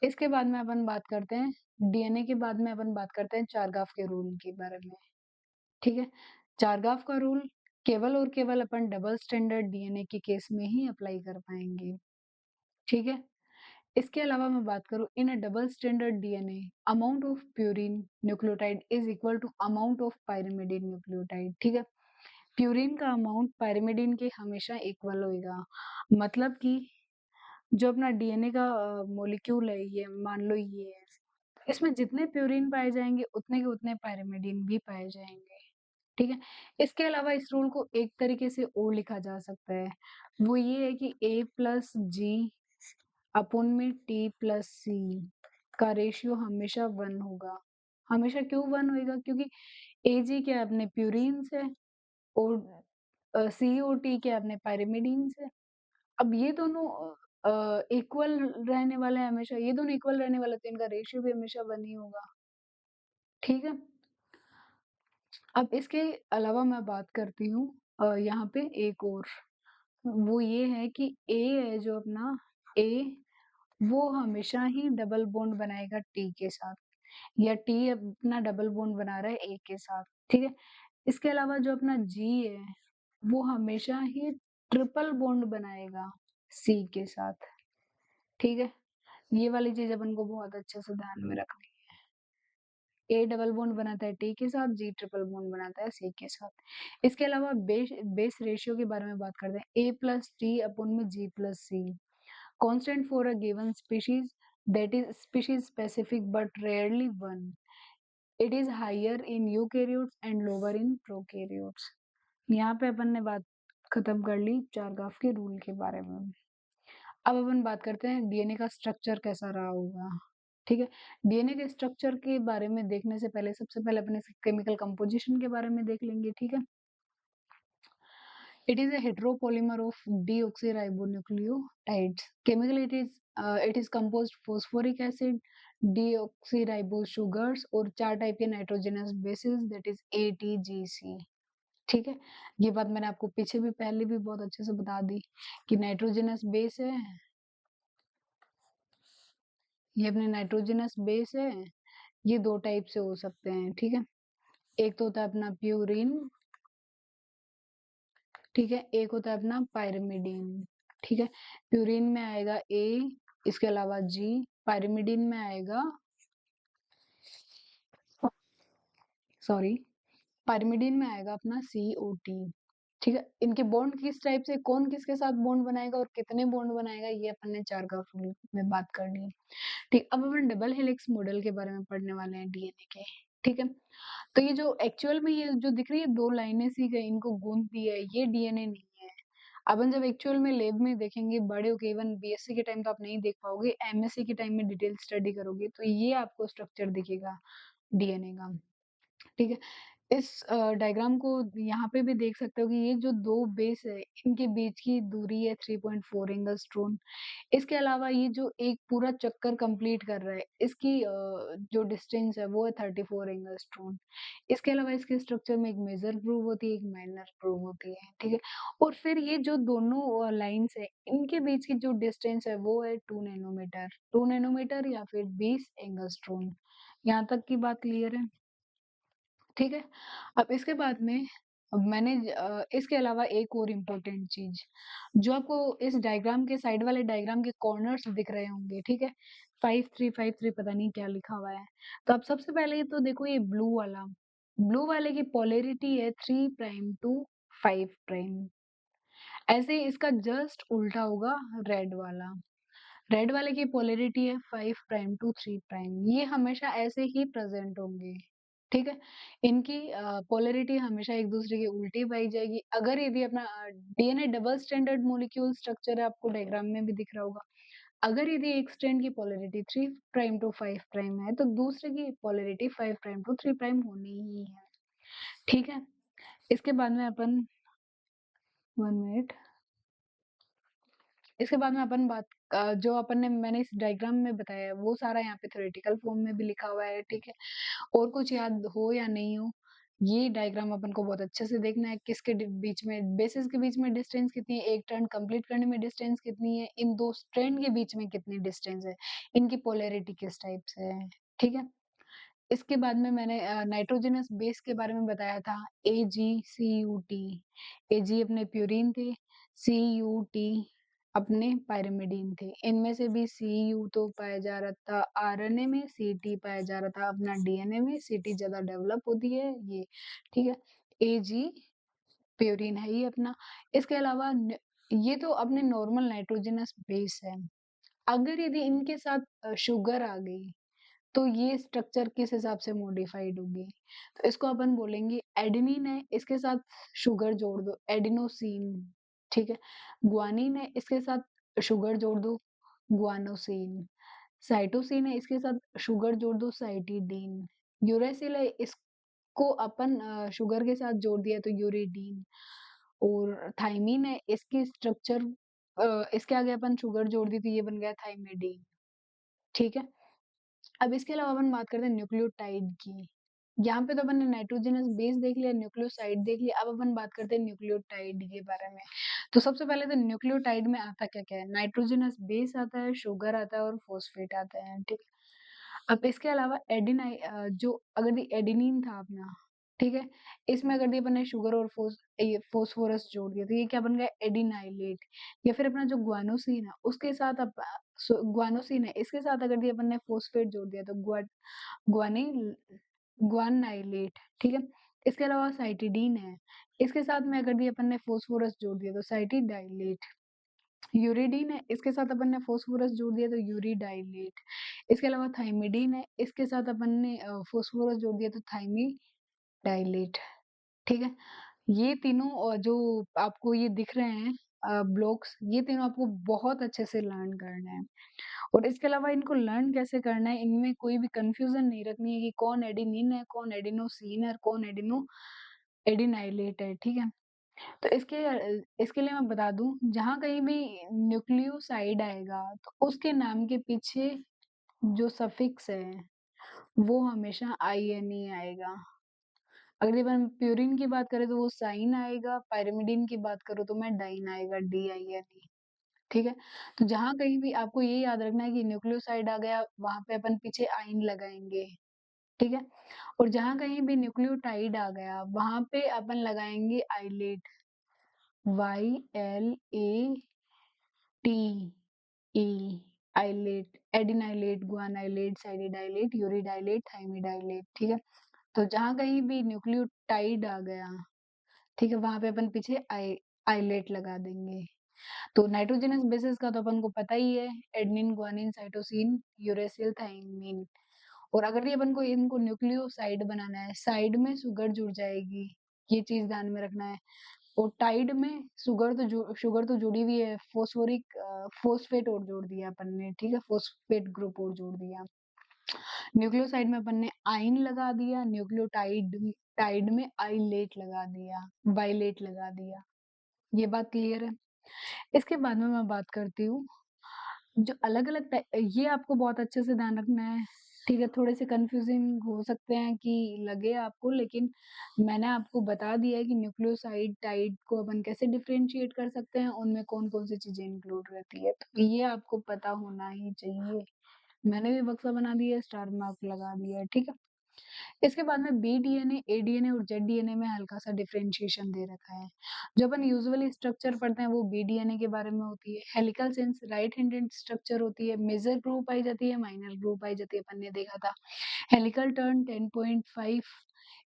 इसके बाद में अपन बात करते हैं डीएनए के बाद में अपन बात करते हैं चारगाफ के रूल के बारे में, ठीक है। चारगाफ का रूल केवल और केवल अपन डबल स्टैंडर्ड डीएनए के केस में ही अप्लाई कर पाएंगे, ठीक है। इसके अलावा मैं बात करूँ in a double standard DNA amount of purine nucleotide is equal to amount of pyrimidine nucleotide, ठीक है। प्यूरिन का अमाउंट पाइरिमिडिन के हमेशा इक्वल होएगा, मतलब कि जो अपना डीएनए का मॉलिक्यूल है, ये मान लो ये है, इसमें जितने प्यूरिन पाए जाएंगे उतने के उतने पाइरिमिडिन भी पाए जाएंगे, ठीक है। इसके अलावा इस रूल को एक तरीके से और लिखा जा सकता है, वो ये है कि a प्लस जी अपोन में टी प्लस सी का रेशियो हमेशा 1 होगा। हमेशा क्यों 1 होएगा? क्योंकि एजी क्या है अपने प्यूरिन्स है, और सी और टी क्या है अपने पाइरिमिडीन्स है। अब ये दोनों इक्वल रहने वाले हैं हमेशा, ये दोनों इक्वल रहने वाले, तो इनका रेशियो भी हमेशा 1 ही होगा, ठीक है। अब इसके अलावा मैं बात करती हूँ यहाँ पे एक और, वो ये है कि ए है जो अपना ए, वो हमेशा ही डबल बॉन्ड बनाएगा टी के साथ, या टी अपना डबल बॉन्ड बना रहा है ए के साथ, ठीक है। इसके अलावा जो अपना जी है, वो हमेशा ही ट्रिपल बॉन्ड बनाएगा सी के साथ, ठीक है। ये वाली चीज अपन को बहुत अच्छे से ध्यान में रखनी है। ए डबल बॉन्ड बनाता है टी के साथ, जी ट्रिपल बॉन्ड बनाता है सी के साथ। इसके अलावा बेस रेशियो के बारे में बात करते हैं, ए प्लस टी अपॉन में G plus C, constant for a given species, that is species specific but rarely one. It is higher in eukaryotes and lower in prokaryotes. यहाँ पे अपन ने बात खत्म कर ली चारगाफ के रूल के बारे में। अब अपन बात करते हैं डीएनए का स्ट्रक्चर कैसा रहा होगा, ठीक है। डीएनए के स्ट्रक्चर के बारे में देखने से पहले सबसे पहले अपने केमिकल कंपोजिशन के बारे में देख लेंगे, ठीक है। It is a heteropolymer of deoxyribonucleotides. Chemically, it is composed phosphoric acid, deoxyribose sugars और 4 टाइप के nitrogenous bases, that is ATGC, ठीक है। ये बात मैंने आपको पीछे भी पहले भी बहुत अच्छे से बता दी कि नाइट्रोजनस बेस है, ये अपने नाइट्रोजनस बेस है, ये 2 टाइप से हो सकते हैं, ठीक है। एक तो होता है अपना प्यूरिन, ठीक है, एक होता है अपना पायरिमिडीन, ठीक है। प्यूरिन में आएगा ए, इसके अलावा जी, पायरिमिडीन में आएगा सॉरी पायरिमिडीन में आएगा अपना COT, ठीक है। इनके बॉन्ड किस टाइप से, कौन किसके साथ बॉन्ड बनाएगा और कितने बॉन्ड बनाएगा, ये अपन ने चारगाफ रूल में बात कर ली, ठीक। अब अपन डबल हेलिक्स मॉडल के बारे में पढ़ने वाले हैं डीएनए के, ठीक है। तो ये जो एक्चुअल में ये जो दिख रही है 2 लाइनें सी गई, इनको गूंथ दिया है, ये डीएनए नहीं है। अपन जब एक्चुअल में लैब में देखेंगे बड़े होके, इवन बीएससी के टाइम तो आप नहीं देख पाओगे, एमएससी के टाइम में डिटेल स्टडी करोगे तो ये आपको स्ट्रक्चर दिखेगा डीएनए का, ठीक है? इस डायग्राम को यहाँ पे भी देख सकते हो कि ये जो 2 बेस है, इनके बीच की दूरी है 3.4 एंगस्ट्रोम। इसके अलावा ये जो एक पूरा चक्कर कंप्लीट कर रहा है, इसकी जो डिस्टेंस है वो है 34 एंगस्ट्रोम। इसके अलावा इसके स्ट्रक्चर में एक मेजर ग्रूव होती है, एक माइनर ग्रूव होती है, ठीक है? और फिर ये जो दोनों लाइन्स है, इनके बीच की जो डिस्टेंस है वो है 2 नैनोमीटर, 2 नैनोमीटर या फिर 20 एंगस्ट्रोम। यहाँ तक की बात क्लियर है? ठीक है? अब इसके बाद में इसके अलावा एक और इम्पोर्टेंट चीज़, जो आपको इस डायग्राम के साइड वाले डायग्राम के कॉर्नर्स दिख रहे होंगे, ठीक है? 5, 3, 5, 3 पता नहीं क्या लिखा हुआ है। तो आप सबसे पहले तो देखो ये ब्लू वाले की पोलैरिटी है 3 प्राइम टू 5 प्राइम। ऐसे ही इसका जस्ट उल्टा होगा रेड वाला। रेड वाले की पोलैरिटी है 5 प्राइम टू 3 प्राइम। ये हमेशा ऐसे ही प्रेजेंट होंगे, ठीक है? इनकी पोलैरिटी हमेशा एक दूसरे के उल्टी पाई जाएगी। अगर यदि अपना DNA double standard molecule structure है, आपको डायग्राम में भी दिख रहा होगा। अगर यदि एक स्ट्रैंड की पोलैरिटी 3 प्राइम टू 5 प्राइम है, तो दूसरे की पोलैरिटी 5 प्राइम टू 3 प्राइम होनी ही है, ठीक है? इसके बाद में अपन 1 मिनट। इसके बाद में अपन जो अपन ने मैंने इस डायग्राम में बताया है, वो सारा यहाँ पे थ्योरेटिकल फॉर्म में भी लिखा हुआ है, ठीक है? और कुछ याद हो या नहीं हो, ये डायग्राम अपन को बहुत अच्छे से देखना है, किसके बीच में बेसिस के बीच में डिस्टेंस कितनी है, एक टर्न कंप्लीट करने में डिस्टेंस कितनी है, इन दो स्ट्रैंड के बीच में कितनी डिस्टेंस है, इनकी पोलैरिटी किस टाइप से है, ठीक है? इसके बाद में मैंने नाइट्रोजनस बेस के बारे में बताया था, AgCUT। Ag अपने प्यूरीन थे, CUT अपने पायरिमिडीन थे। इनमें से भी CU तो पाया जा रहा था आरएनए में, CT पाया जा रहा था अपना डीएनए में, CT ज़्यादा डेवलप होती है ये, ठीक है? Ag प्यूरीन है ये अपना। इसके अलावा ये तो अपने नॉर्मल नाइट्रोजनस बेस है। अगर यदि इनके साथ शुगर आ गई, तो ये स्ट्रक्चर किस हिसाब से मॉडिफाइड होगी? तो इसको अपन बोलेंगे एडेनिन है, इसके साथ शुगर जोड़ दो, एडिनोसिन, ठीक है? ग्वानिन है, इसके साथ शुगर जोड़ दो, ग्वानोसिन। साइटोसिन है, इसके साथ शुगर जोड़ दो, साइटिडीन। यूरेसिल है, इसको अपन शुगर के साथ जोड़ दिया तो यूरिडीन। और थाइमिन है, इसकी स्ट्रक्चर इसके आगे अपन शुगर जोड़ दी तो ये बन गया थाइमिडीन, ठीक है? अब इसके अलावा अपन बात करते हैं न्यूक्लियोटाइड की। यहाँ पे तो अपन ने नाइट्रोजनस बेस देख लिया, न्यूक्लियोसाइड देख लिया, अब अपन बात करते हैं न्यूक्लियोटाइड के बारे में। तो सबसे पहले तो न्यूक्लियोटाइड में आता क्या-क्या है? नाइट्रोजनस बेस आता है, शुगर आता है और फॉस्फेट आता है, ठीक है? अब इसके अलावा जो अगर ये एडेनिन था अपना, ठीक है? इसमें अगर ये अपन ने शुगर और ये फास्फोरस जोड़ दिया, तो ये क्या बन गया? एडिनाइलेट। या फिर अपना जो ग्वानोसिन है, उसके साथ ग्वानोसिन है, इसके साथ अगर ये अपन ने फॉस्फेट जोड़ दिया, तो ग्वानिल ग्वानाइलेट, ठीक है? इसके अलावा साइटिडीन है, इसके साथ में अगर ये अपन ने फास्फोरस जोड़ दिया, तो साइटिडाइलेट। यूरिडीन है, इसके साथ अपन ने फास्फोरस जोड़ दिया, तो यूरिडाइलेट। इसके अलावा थाइमिडीन है, इसके साथ अपन ने फास्फोरस जोड़ दिया, तो थाइमिडाइलेट, ठीक है? ये तीनों जो आपको ये दिख रहे हैं ब्लॉक्स, ये तीनों आपको बहुत अच्छे से लर्न करना है। और इसके अलावा इनको लर्न कैसे करना है, इनमें कोई भी कन्फ्यूज़न नहीं रखनी है कि कौन एडेनिन है, कौन एडिनोसिन है और कौन एडिनाइलेट है, ठीक है? तो इसके लिए मैं बता दूँ, जहाँ कहीं भी न्यूक्लियोसाइड आएगा, तो उसके नाम के पीछे जो सफिक्स है, वो हमेशा INE आएगा। अगर अपन प्यूरिन की बात करें, तो वो साइन आएगा, पाइरिमिडिन की बात करूँ तो मैं डाइन आएगा, DINE, ठीक है? तो जहाँ कहीं भी आपको ये याद रखना है कि न्यूक्लियोसाइड आ गया, वहाँ पे अपन पीछे आइन लगाएँगे, ठीक है? और जहाँ कहीं भी न्यूक्लियोटाइड आ गया, वहाँ पे अपन लगाएँगे ylate, YLATE, ylate, adenylate, guanylate, cytidylate, uridylate, thymidylate, ठीक है? तो जहाँ कहीं भी न्यूक्लियोटाइड आ गया, ठीक है? वहाँ पे अपन पीछे आइलेट लगा देंगे। तो नाइट्रोजनस बेसेस का तो अपन को पता ही है, adenine, guanine, cytosine, uracil, thymine. और अगर ये अपन को इनको न्यूक्लियोसाइड बनाना है, साइड में शुगर जुड़ जाएगी, ये चीज़ ध्यान में रखना है। और टाइड में शुगर तो जुड़ी हुई है, फॉस्फेट और जोड़ दिया अपन ने, ठीक है, फॉस्फेट ग्रुप और जोड़ दिया। न्यूक्लियोसाइड में अपन ने आइन लगा दिया, न्यूक्लियोटाइड टाइड में आइलेट लगा दिया, बाइलेट लगा दिया। ये बात क्लियर है? इसके बाद में मैं बात करती हूँ जो अलग-अलग ये आपको बहुत अच्छे से ध्यान रखना है, ठीक है? थोड़े से कन्फ्यूजिंग हो सकते हैं कि लगे आपको, लेकिन मैंने आपको बता दिया है कि न्यूक्लियोसाइड, टाइड को अपन कैसे डिफरेंशिएट कर सकते हैं, उनमें कौन-कौन सी चीज़ें इंक्लूड रहती है, तो ये आपको पता होना ही चाहिए। मैंने भी बक्सा बना दिया है, स्टार मार्क लगा दिया है, ठीक है? इसके बाद में बी-डीएनए, ए-डीएनए और जेड-डीएनए में हल्का-सा डिफरेंशिएशन दे रखा है। जो अपन यूजुअली स्ट्रक्चर पढ़ते हैं वो बी-डीएनए के बारे में होती है। Helical sense right handed structure होती है, मेजर ग्रुव पाई जाती है, माइनर ग्रुव पाई जाती है, अपन ने देखा था। हेलिकल टर्न 10.5,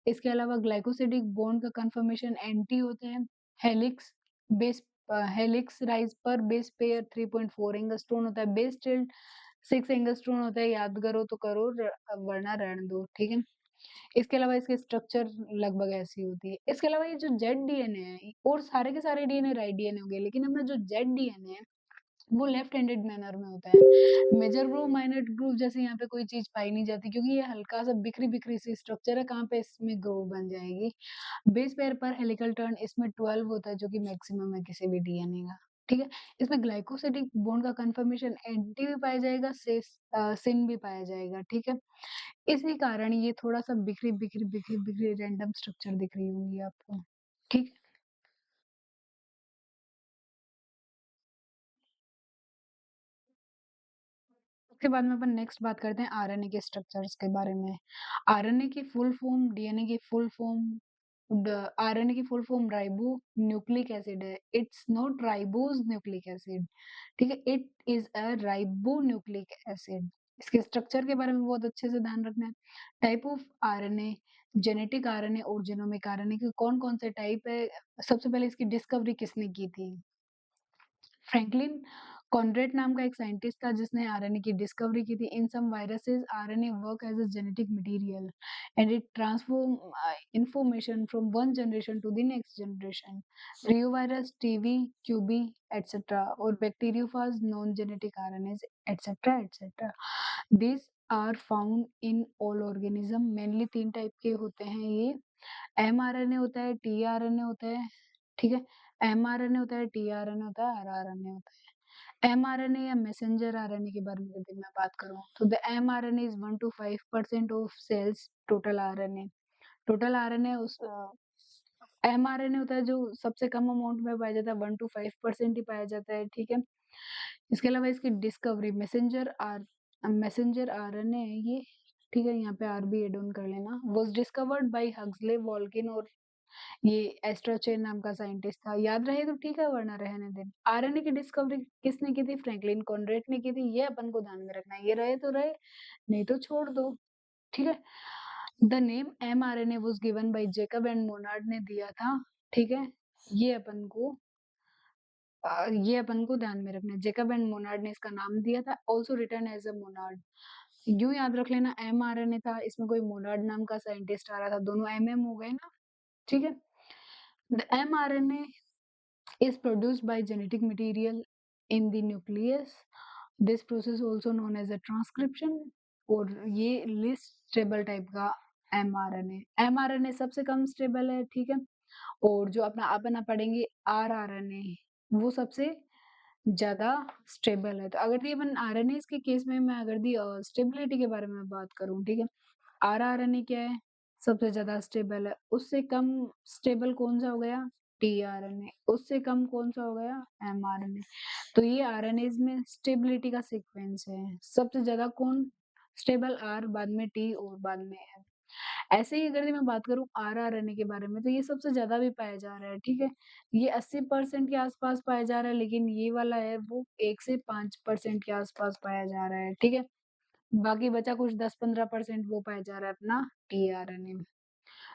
इसके अलावा ग्लाइकोसिडिक बॉन्ड का कन्फर्मेशन एंटी होता है। हेलिक्स बेस हेलिक्स राइज पर बेस पेयर 3.4 एंगस्ट्रोम होता है। बेस टिल्ट 6 एंगस्ट्रोम होता है। याद करो तो करो, वरना रहने दो, ठीक है? इसके अलावा इसकी स्ट्रक्चर लगभग ऐसी होती है। इसके अलावा ये जो जेड डीएनए है और सारे के सारे डीएनए राइट डीएनए हो गए, लेकिन अपना जो जेड डीएनए है वो लेफ्ट हैंडेड मैनर में होता है। मेजर ग्रुव, माइनर ग्रुव जैसे यहाँ पे कोई चीज पाई नहीं जाती, क्योंकि ये हल्का सा बिखरी बिखरी सी स्ट्रक्चर है, कहाँ पे इसमें ग्रुव बन जाएगी। बेस पेयर पर हेलिकल टर्न इसमें 12 होता है, जो कि मैक्सिमम है किसी भी डीएनए का, ठीक है? इसमें ग्लाइकोसिडिक बॉन्ड का कंफर्मेशन एंटी भी पाया जाएगा, सिन भी पाया जाएगा, ठीक है? इसी कारण ये थोड़ा-सा बिखरी रैंडम स्ट्रक्चर दिख रही होंगी आपको, ठीक है? उसके बाद में अपन नेक्स्ट बात करते हैं आरएनए के स्ट्रक्चर्स के बारे में। आरएनए की फुल फॉर्म, डीएनए की फुल फॉर्म, आरएनए की full form ribo nucleic acid है। It's not ribose nucleic acid, ठीक है? It is a ribo nucleic acid. इसके स्ट्रक्चर के बारे में बहुत अच्छे से ध्यान रखना है। Type of RNA, genetic RNA और जीनोमिक आरएनए के कौन-कौन से टाइप है? सबसे पहले इसकी डिस्कवरी किसने की थी? फ्रैंकलिन कॉनरेड नाम का एक साइंटिस्ट था जिसने आरएनए की डिस्कवरी की थी। In some viruses RNA work as a genetic material and it transform information from one generation to the next generation. Reovirus, TB, QB, etc. और bacteriophage, non-genetic RNAs, etc. etc. These are found in all organism. Mainly तीन type के होते हैं ये। mRNA होता है, tRNA होता है, ठीक है? mRNA होता है, tRNA होता है, rRNA होता है। mRNA या मैसेंजर आरएनए के बारे में यदि मैं बात करूँ तो the mRNA is 1 to 5% of cells total RNA. Total RNA mRNA होता है जो सबसे कम अमाउंट में पाया जाता है, 1 to 5% ही पाया जाता है, ठीक है? इसके अलावा इसकी डिस्कवरी मैसेंजर आरएनए है ये, ठीक है? यहाँ पे आर भी एड ऑन कर लेना। वाज डिस्कवर्ड बाय हक्सले, वॉल्किन और ये एस्ट्रोचेन नाम का साइंटिस्ट था। याद रहे तो ठीक है, वरना रहने देना। आरएनए की डिस्कवरी किसने की थी? फ्रैंकलिन कॉनरेड ने की थी। ये अपन को ध्यान में रखना है। ये रहे तो रहे, नहीं तो छोड़ दो, ठीक है? The name mRNA was given by Jacob and Monod ने दिया था, ठीक है? ये अपन को ध्यान में रखना है। जेकब एंड मोनार्ड ने इसका नाम दिया था, also written as a Monard. यूँ याद रख लेना, mRNA था, इसमें कोई मोनार्ड नाम का साइंटिस्ट आ रहा था, दोनों एमएम हो गए ना, ठीक है? The mRNA is produced by genetic material in the nucleus. This process also known as a transcription। और ये लिस्ट स्टेबल टाइप का mRNA। mRNA सबसे कम स्टेबल है, ठीक है? और जो अपना अपन पढ़ेंगे rRNA, वो सबसे ज़्यादा स्टेबल है। तो अगर ये अपन आरएनएज़ के केस में मैं अगर दी स्टेबिलिटी के बारे में बात करूँ, ठीक है? rRNA क्या है? सबसे ज़्यादा स्टेबल है। उससे कम स्टेबल कौन-सा हो गया? tRNA। उससे कम कौन-सा हो गया? mRNA। तो ये आरएनएज़ में स्टेबिलिटी का सीक्वेंस है। सबसे ज़्यादा कौन स्टेबल? R, बाद में T और बाद में M। ऐसे ही अगर मैं बात करूँ rRNA के बारे में, तो ये सबसे ज़्यादा भी पाया जा रहा है, ठीक है? ये 80% के आस-पास पाया जा रहा है, लेकिन ये वाला है वो 1 से 5% के आस-पास पाया जा रहा है, ठीक है? बाकी बचा कुछ 10-15% वो पाया जा रहा है अपना tRNA में।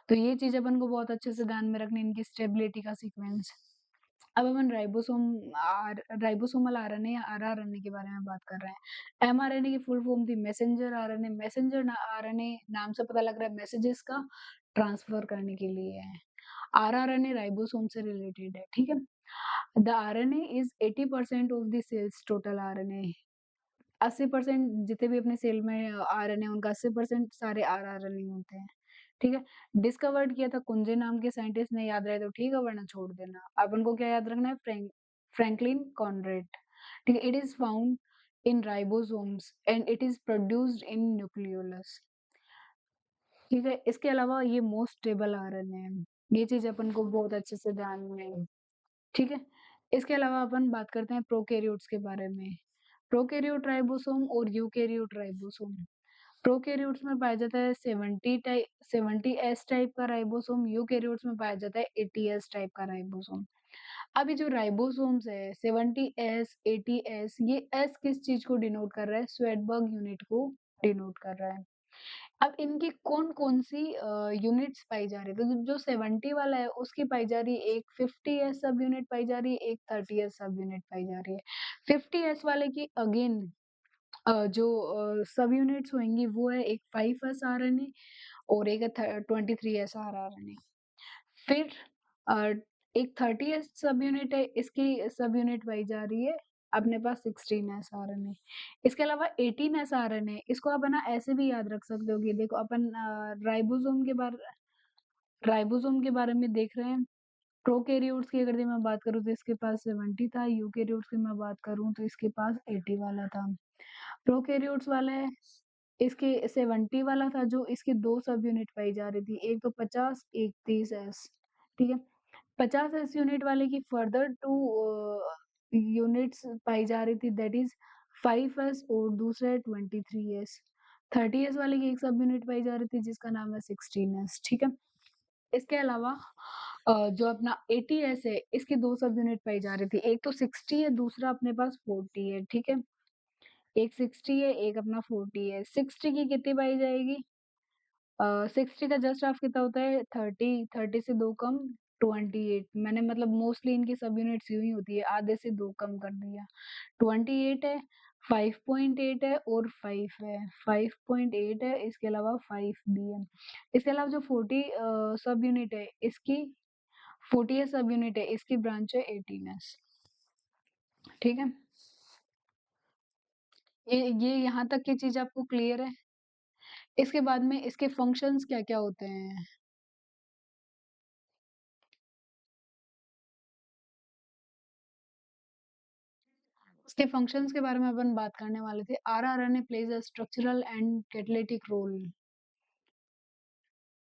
तो ये चीज़ अपन को बहुत अच्छे से ध्यान में रखनी है, इनकी स्टेबिलिटी का सीक्वेंस। अब अपन राइबोसोमल आरएनए या आरआरएनए के बारे में बात कर रहे हैं। एमआरएनए की फुल फॉर्म थी मैसेंजर आरएनए। मैसेंजर आरएनए नाम से पता लग रहा है मैसेजेस का ट्रांसफर करने के लिए है। आरआरएनए राइबोसोम से रिलेटेड है, ठीक है? The RNA is 80% of the cells total RNA. 80% जितने भी अपने सेल में आरएनए उनका 80% सारे आरआरएनए होते हैं, ठीक है? डिस्कवर्ड किया था कुंजे नाम के साइंटिस्ट ने, याद रहे तो ठीक है वरना छोड़ देना। अपन को क्या याद रखना है? फ्रैंकलिन कॉनरेड, ठीक है? It is found in ribosomes and it is produced in nucleolus, ठीक है? इसके अलावा ये मोस्ट स्टेबल आरएनए है। ये चीज़ अपन को बहुत अच्छे से ध्यान में, ठीक है? इसके अलावा अपन बात करते हैं प्रोकैरियोट्स के बारे में। प्रोकैरियोट राइबोसोम और यूकैरियोट राइबोसोम। प्रोकैरियोट्स में पाया जाता है 70 एस टाइप का राइबोसोम, यूकैरियोट्स में पाया जाता है 80 एस टाइप का राइबोसोम। अब ये जो राइबोसोम्स है 70 एस, 80 एस, ये एस किस चीज़ को डिनोट कर रहा है? श्वेटबर्ग यूनिट को डिनोट कर रहा है। अब इनकी कौन-कौन सी यूनिट्स पाई जा रही है? तो जो 70 वाला है उसकी पाई जा रही है, एक 50 एस सब यूनिट पाई जा रही है, एक 30 एस सब यूनिट पाई जा रही है। 50 एस वाले की अगेन जो सब यूनिट्स होंगी वो है एक 5 एस आरएनए और एक है 23 एस आरआरएनए। फिर अ, एक 30 एस सब यूनिट है, इसकी सब यूनिट पाई जा रही है अपने पास 16 एस आरएनए। इसके अलावा 18 एस आरएनए, इसको आप है ना ऐसे भी याद रख सकते हो कि देखो अपन राइबोसोम के बारे में देख रहे हैं। प्रोकैरियोट्स की अगर मैं बात करूँ तो इसके पास 70 था, यूकैरियोट्स की मैं बात करूँ तो इसके पास 80 वाला था। प्रोकैरियोट्स वाला है, इसके 70 वाला था जो इसकी 2 सब यूनिट पाई जा रही थी, एक तो 50, एक 30 एस, ठीक है? 50 एस यूनिट वाले की फर्दर 2 यूनिट्स पाई जा रही थी, दैट इज़ 5 एस और दूसरा है 23 एस। 30 एस वाले की एक सब यूनिट पाई जा रही थी जिसका नाम है 16 एस, ठीक है? इसके अलावा जो अपना 80 एस है, इसकी 2 सब यूनिट पाई जा रही थी, एक तो 60 है, दूसरा अपने पास 40 है, ठीक है? एक 60 है, एक अपना 40 है। 60 की कितनी पाई जाएगी? 60 का जस्ट हाफ कितना होता है? 30, 30 से 2 कम 28, मैंने मतलब मोस्टली इनकी सब यूनिट्स यूँ ही होती है, आधे से 2 कम कर दिया। 28 है, 5.8 है और 5 है। 5.8 है, इसके अलावा 5 भी है। इसके अलावा जो 40 सब यूनिट है, इसकी 40th सब यूनिट है, इसकी ब्रांच है 18s, ठीक है? ये यहाँ तक की चीज़ आपको क्लियर है? इसके बाद में इसके फंक्शंस क्या-क्या होते हैं? इसके फंक्शंस के बारे में अपन बात करने वाले थे। RRNA plays a structural and catalytic role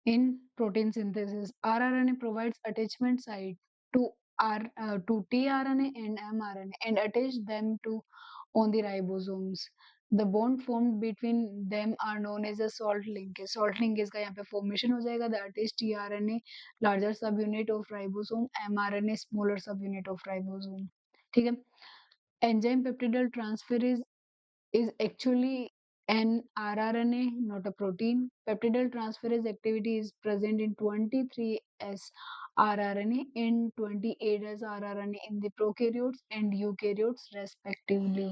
in protein synthesis. rRNA provides attachment site to to tRNA and mRNA and attach them to on the ribosomes. The bond formed between them are known as a salt linkage. Salt linkage का यहाँ पे formation हो जाएगा. The attached tRNA larger subunit of ribosome, mRNA smaller subunit of ribosome. ठीक है? Enzyme peptidal transferase is actually an rRNA, not a protein. Peptidal transferase activity is present in 23S rRNA and 28S rRNA in the prokaryotes and eukaryotes respectively.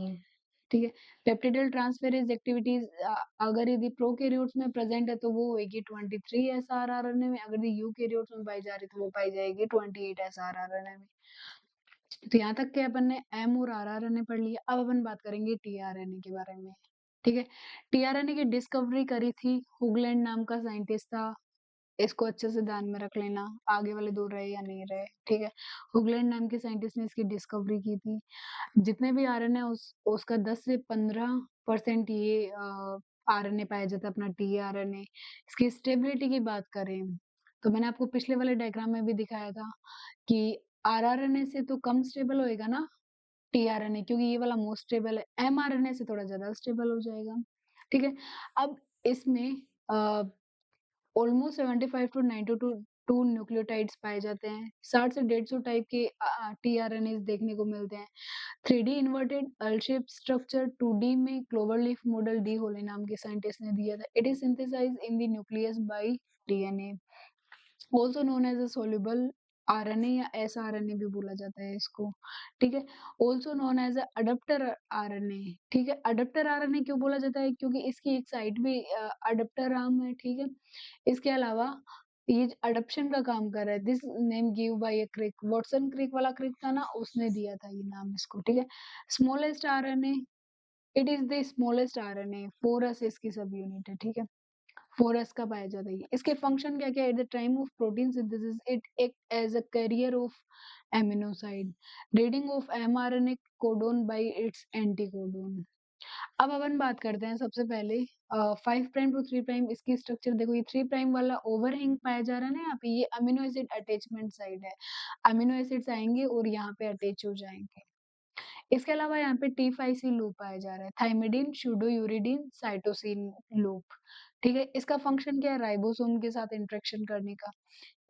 ठीक है? पेप्टिडल transferase activities अगर यदि prokaryotes में present है तो वो होगी 23 S R R N A में, अगर यूकैरियोट्स में पाई जा रही तो वो पाई जाएगी 28 S R R N A में। तो यहाँ तक के अपन ने एम और आरआरएनए पढ़ लिया। अब अपन बात करेंगे टीआरएनए के बारे में, ठीक है? टीआरएनए की डिस्कवरी करी थी हुगलैंड नाम का साइंटिस्ट था। इसको अच्छे से ध्यान में रख लेना, आगे वाले 2 रहे या नहीं रहे, ठीक है? हुगलैंड नाम के साइंटिस्ट ने इसकी डिस्कवरी की थी। जितने भी आरएनए उसका 10 से 15% ये आरएनए पाया जाता है अपना टीआरएनए। इसकी स्टेबिलिटी की बात करें, तो मैंने आपको पिछले वाले डायग्राम में भी दिखाया था कि आरआरएनए से तो कम स्टेबल होएगा ना टीआरएनए, क्योंकि ये वाला मोस्ट स्टेबल है। एमआरएनए से थोड़ा ज़्यादा स्टेबल हो जाएगा, ठीक है? अब इसमें अ, ऑलमोस्ट 75 टू 92 न्यूक्लियोटाइड्स पाए जाते हैं। 60 से 150 टाइप के टीआरएनएस देखने को मिलते हैं। 3D inverted L shape structure 2D में क्लोवर लीफ मॉडल डी होले नाम के साइंटिस्ट ने दिया था। It is synthesised in the nucleus by DNA, also known as a soluble RNA या एसआरएनए भी बोला जाता है इसको, ठीक है? Also known as a adapter RNA, ठीक है? अडप्टर आरएनए क्यों बोला जाता है? क्योंकि इसकी एक साइड भी अडप्टर आर्म है, ठीक है? इसके अलावा ये अडॉप्शन का काम कर रहा है। This name give by a Crick, Watson Crick वाला क्रिक था ना, उसने दिया था ये नाम इसको, ठीक है। Smallest RNA, it is the smallest RNA, 4s इसकी सब यूनिट है, ठीक है। 4s का पाया जाता है। इसके फंक्शन क्या क्या है? At the time of protein synthesis it act as a carrier of amino acid, reading of mRNA codon by its anticodon. अब अपन बात करते हैं सबसे पहले 5 प्राइम टू 3 प्राइम, इसकी स्ट्रक्चर देखो। ये 3 प्राइम वाला ओवरहैंग पाया जा रहा है ना यहाँ पे, ये अमीनो एसिड अटैचमेंट साइड है। अमीनो एसिड्स आएंगे और यहाँ पे अटैच हो जाएंगे। इसके अलावा यहाँ पे T5C लूप पाया जा रहा है, थाइमिडीन स्यूडोयूरिडीन साइटोसिन लूप, ठीक है। इसका फंक्शन क्या है? राइबोसोम के साथ इंटरेक्शन करने का।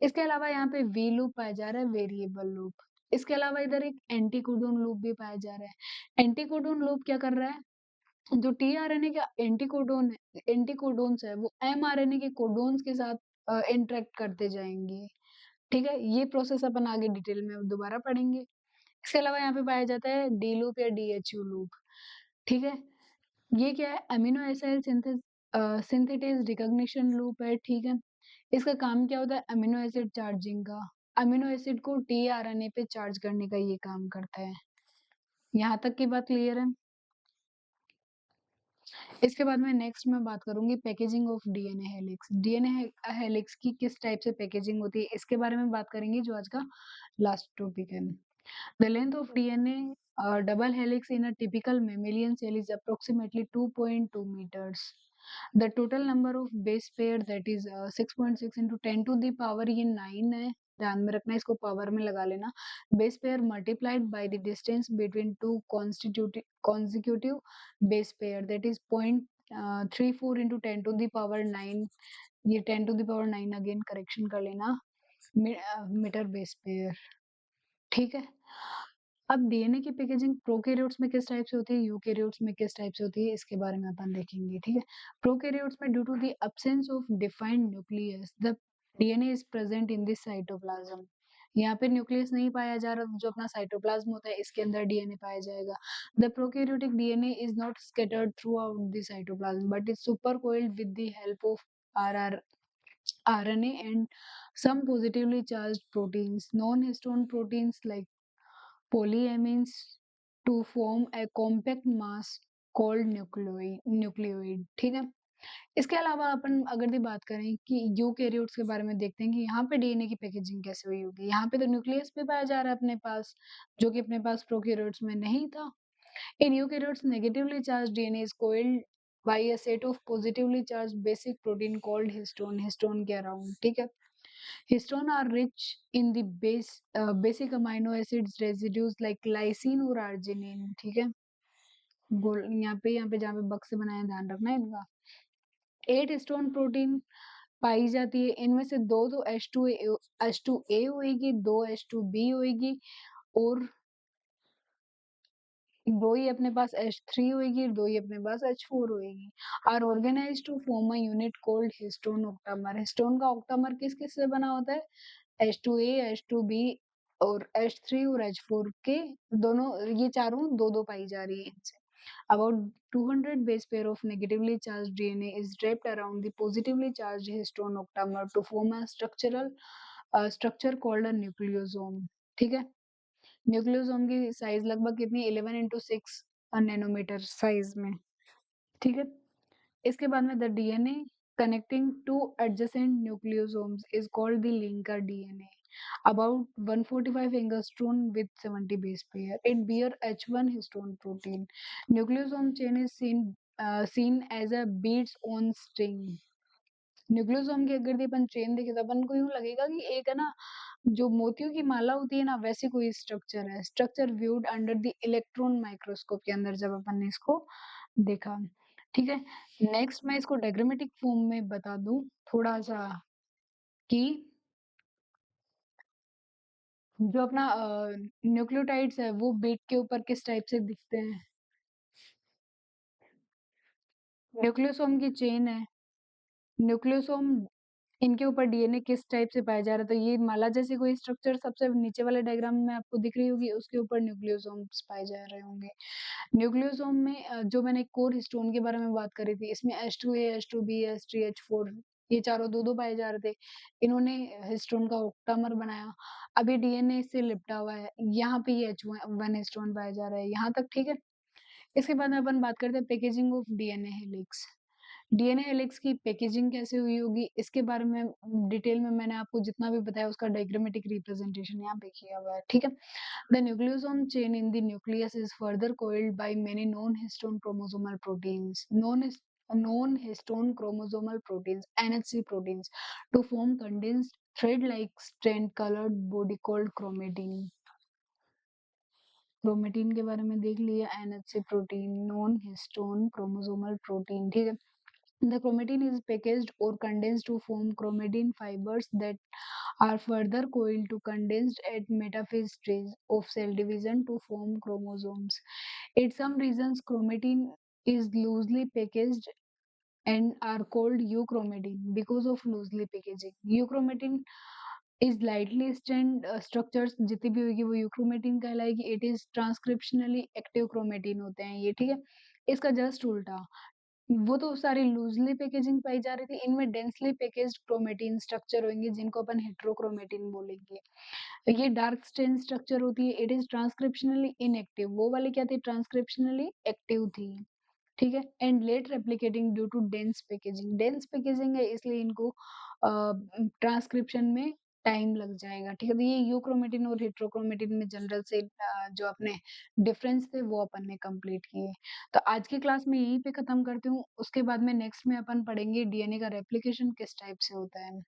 इसके अलावा यहाँ पे वी लूप पाया जा रहा है, वेरिएबल लूप। इसके अलावा इधर एक एंटीकोडोन लूप भी पाया जा रहा है। एंटीकोडोन लूप क्या कर रहा है? जो टीआरएनए का एंटीकोडोन्स है वो एमआरएनए के कोडोन्स के साथ इंटरेक्ट करते जाएंगे, ठीक है। ये प्रोसेस अपन आगे डिटेल में दोबारा पढ़ेंगे। इसके अलावा यहाँ पे पाया जाता है डी लूप या डीएचयू लूप, ठीक है। ये क्या है? Amino acid synthetase recognition loop है, ठीक है। इसका काम क्या होता है? अमीनो एसिड चार्जिंग का, अमीनो एसिड को टीआरएनए पे चार्ज करने का ये काम करता है। यहाँ तक की बात क्लियर है? इसके बाद में नेक्स्ट मैं बात करूंगी packaging of DNA helix. DNA helix की किस टाइप से पैकेजिंग होती है इसके बारे में बात करेंगे, जो आज का लास्ट टॉपिक है। The length of DNA double helix in a typical mammalian cell is approximately 2.2 meters. The total number of base pair that is 6.6 into 10 to the power ये 9 है, ध्यान में रखना, इसको पावर में लगा लेना। Base pair multiplied by the distance between two consecutive base pair that is 0.34 into 10 to the power 9, ये 10 to the power 9 again correction कर लेना, मीटर बेस पेयर, ठीक है। अब डीएनए की पैकेजिंग प्रोकैरियोट्स में किस टाइप से होती है, यूकैरियोट्स में किस टाइप से होती है, इसके बारे में अपन देखेंगे, ठीक है। प्रोकैरियोट्स में due to the absence of defined nucleus the DNA is present in this cytoplasm. यहाँ पे न्यूक्लियस नहीं पाया जा रहा, जो अपना साइटोप्लाज्म होता है इसके अंदर डीएनए पाया जाएगा। The prokaryotic DNA is not scattered throughout the cytoplasm but is supercoiled with the help of R RNA and some positively charged proteins, non-histone proteins like polyamines to form a compact mass called nucleoid, ठीक है। इसके अलावा अपन अगर भी बात करें कि eukaryotes के बारे में देखते हैं कि यहाँ पे डीएनए की पैकेजिंग कैसे हुई होगी। यहाँ पे तो न्यूक्लियस भी पाया जा रहा है अपने पास, जो कि अपने पास प्रोकैरियोट्स में नहीं था। In eukaryotes negatively charged DNA is coiled by a set of positively charged basic protein called histone के अराउंड, ठीक है। Histone are rich in the basic amino acids residues like lysine और arginine, ठीक है। यहाँ पे जहाँ पे बक्से बनाए हैं, ध्यान रखना है इनका। 8 हिस्टोन प्रोटीन पाई जाती है, इनमें से दो तो H2A होएगी, दो H2B होएगी और दो ही अपने पास H3 होएगी, दो ही अपने पास H4 होएगी। Are organised to form a unit called histone octamer. Histone का ऑक्टामर किस किस से बना होता है? H2A, H2B और H3 और H4 के दोनों, ये चारों दो दो पाई जा रही है इनसे। About 200 base pair of negatively charged DNA is wrapped around the positively charged histone octamer to form a structure called a nucleosome, ठीक है। न्यूक्लियोसोम की साइज लगभग कितनी? 11 into 6 नैनोमीटर साइज में, ठीक है। इसके बाद में the DNA connecting two adjacent nucleosomes is called the linker DNA. About 145 angstrom with 70 base pair. It bear H1 histone protein. Nucleosome chain is seen as a beads on string. Nucleosome की अगर अपन chain देखे तो अपन को यूं लगेगा कि एक है ना, जो मोतियों की माला होती है ना, वैसी कोई स्ट्रक्चर है। Structure viewed under the electron microscope के अंदर जब अपन ने इसको देखा, ठीक है। नेक्स्ट मैं इसको डायग्रामेटिक फॉर्म में बता दूं थोड़ा सा कि जो अपना न्यूक्लियोटाइड्स है वो बीट के ऊपर किस टाइप से दिखते हैं। न्यूक्लियोसोम की चेन है, न्यूक्लियोसोम, इनके ऊपर डीएनए किस टाइप से पाया जा रहा है, तो ये माला जैसी कोई स्ट्रक्चर सबसे नीचे वाले डायग्राम में आपको दिख रही होगी, उसके ऊपर न्यूक्लियोसोम्स पाए जा रहे होंगे। न्यूक्लियोसोम में जो मैंने कोर हिस्टोन के बारे में बात करी थी, इसमें H2A, H2B, H3, H4 ये चारों 2-2 पाए जा रहे थे। इन्होंने हिस्टोन का ऑक्टामर बनाया। अभी डीएनए इससे लिपटा हुआ है। यहाँ पे ये H1 हिस्टोन पाया जा रहा है, यहाँ तक ठीक है। इसके बाद में अपन बात करते हैं packaging of DNA helix. DNA helix की पैकेजिंग कैसे हुई होगी, इसके बारे में डिटेल में मैंने आपको जितना भी बताया उसका डायग्रामेटिक रिप्रेजेंटेशन यहाँ पे किया हुआ है, ठीक है। The nucleosome chain in the nucleus is further coiled by many non-histone chromosomal proteins, non-histone chromosomal proteins, NHC proteins, to form condensed thread-like strand-colored body called chromatin. Chromatin के बारे में देख लिया, NHC protein, non histone chromosomal protein, ठीक है। The chromatin is packaged or condensed to form chromatin fibers that are further coiled to condensed at metaphase stage of cell division to form chromosomes. In some regions, chromatin is loosely packaged and are called euchromatin because of loosely packaging. Euchromatin is lightly strand structures जितनी भी होगी वो euchromatin कहलाएगी. It is transcriptionally active chromatin होते हैं ये, ठीक है। इसका जस्ट उल्टा, वो तो सारी लूजली पैकेजिंग पाई जा रही थी, इनमें डेंसली पैकेज्ड क्रोमेटिन स्ट्रक्चर होंगे जिनको अपन हेट्रोक्रोमेटिन बोलेंगे। ये डार्क स्टेन स्ट्रक्चर होती है, इट इज ट्रांसक्रिप्शनली इनएक्टिव, वो वाली क्या थी, ट्रांसक्रिप्शनली एक्टिव थी, ठीक है। And late replicating due to dense packaging है इसलिए इनको ट्रांसक्रिप्शन में टाइम लग जाएगा, ठीक है। तो ये यूक्रोमेटिन और हेट्रोक्रोमेटिन में जनरल से जो अपने डिफरेंस थे वो अपन ने कंप्लीट किए। तो आज की क्लास में यहीं पे खत्म करती हूँ, उसके बाद में नेक्स्ट में अपन पढ़ेंगे डीएनए का रेप्लिकेशन किस टाइप से होता है।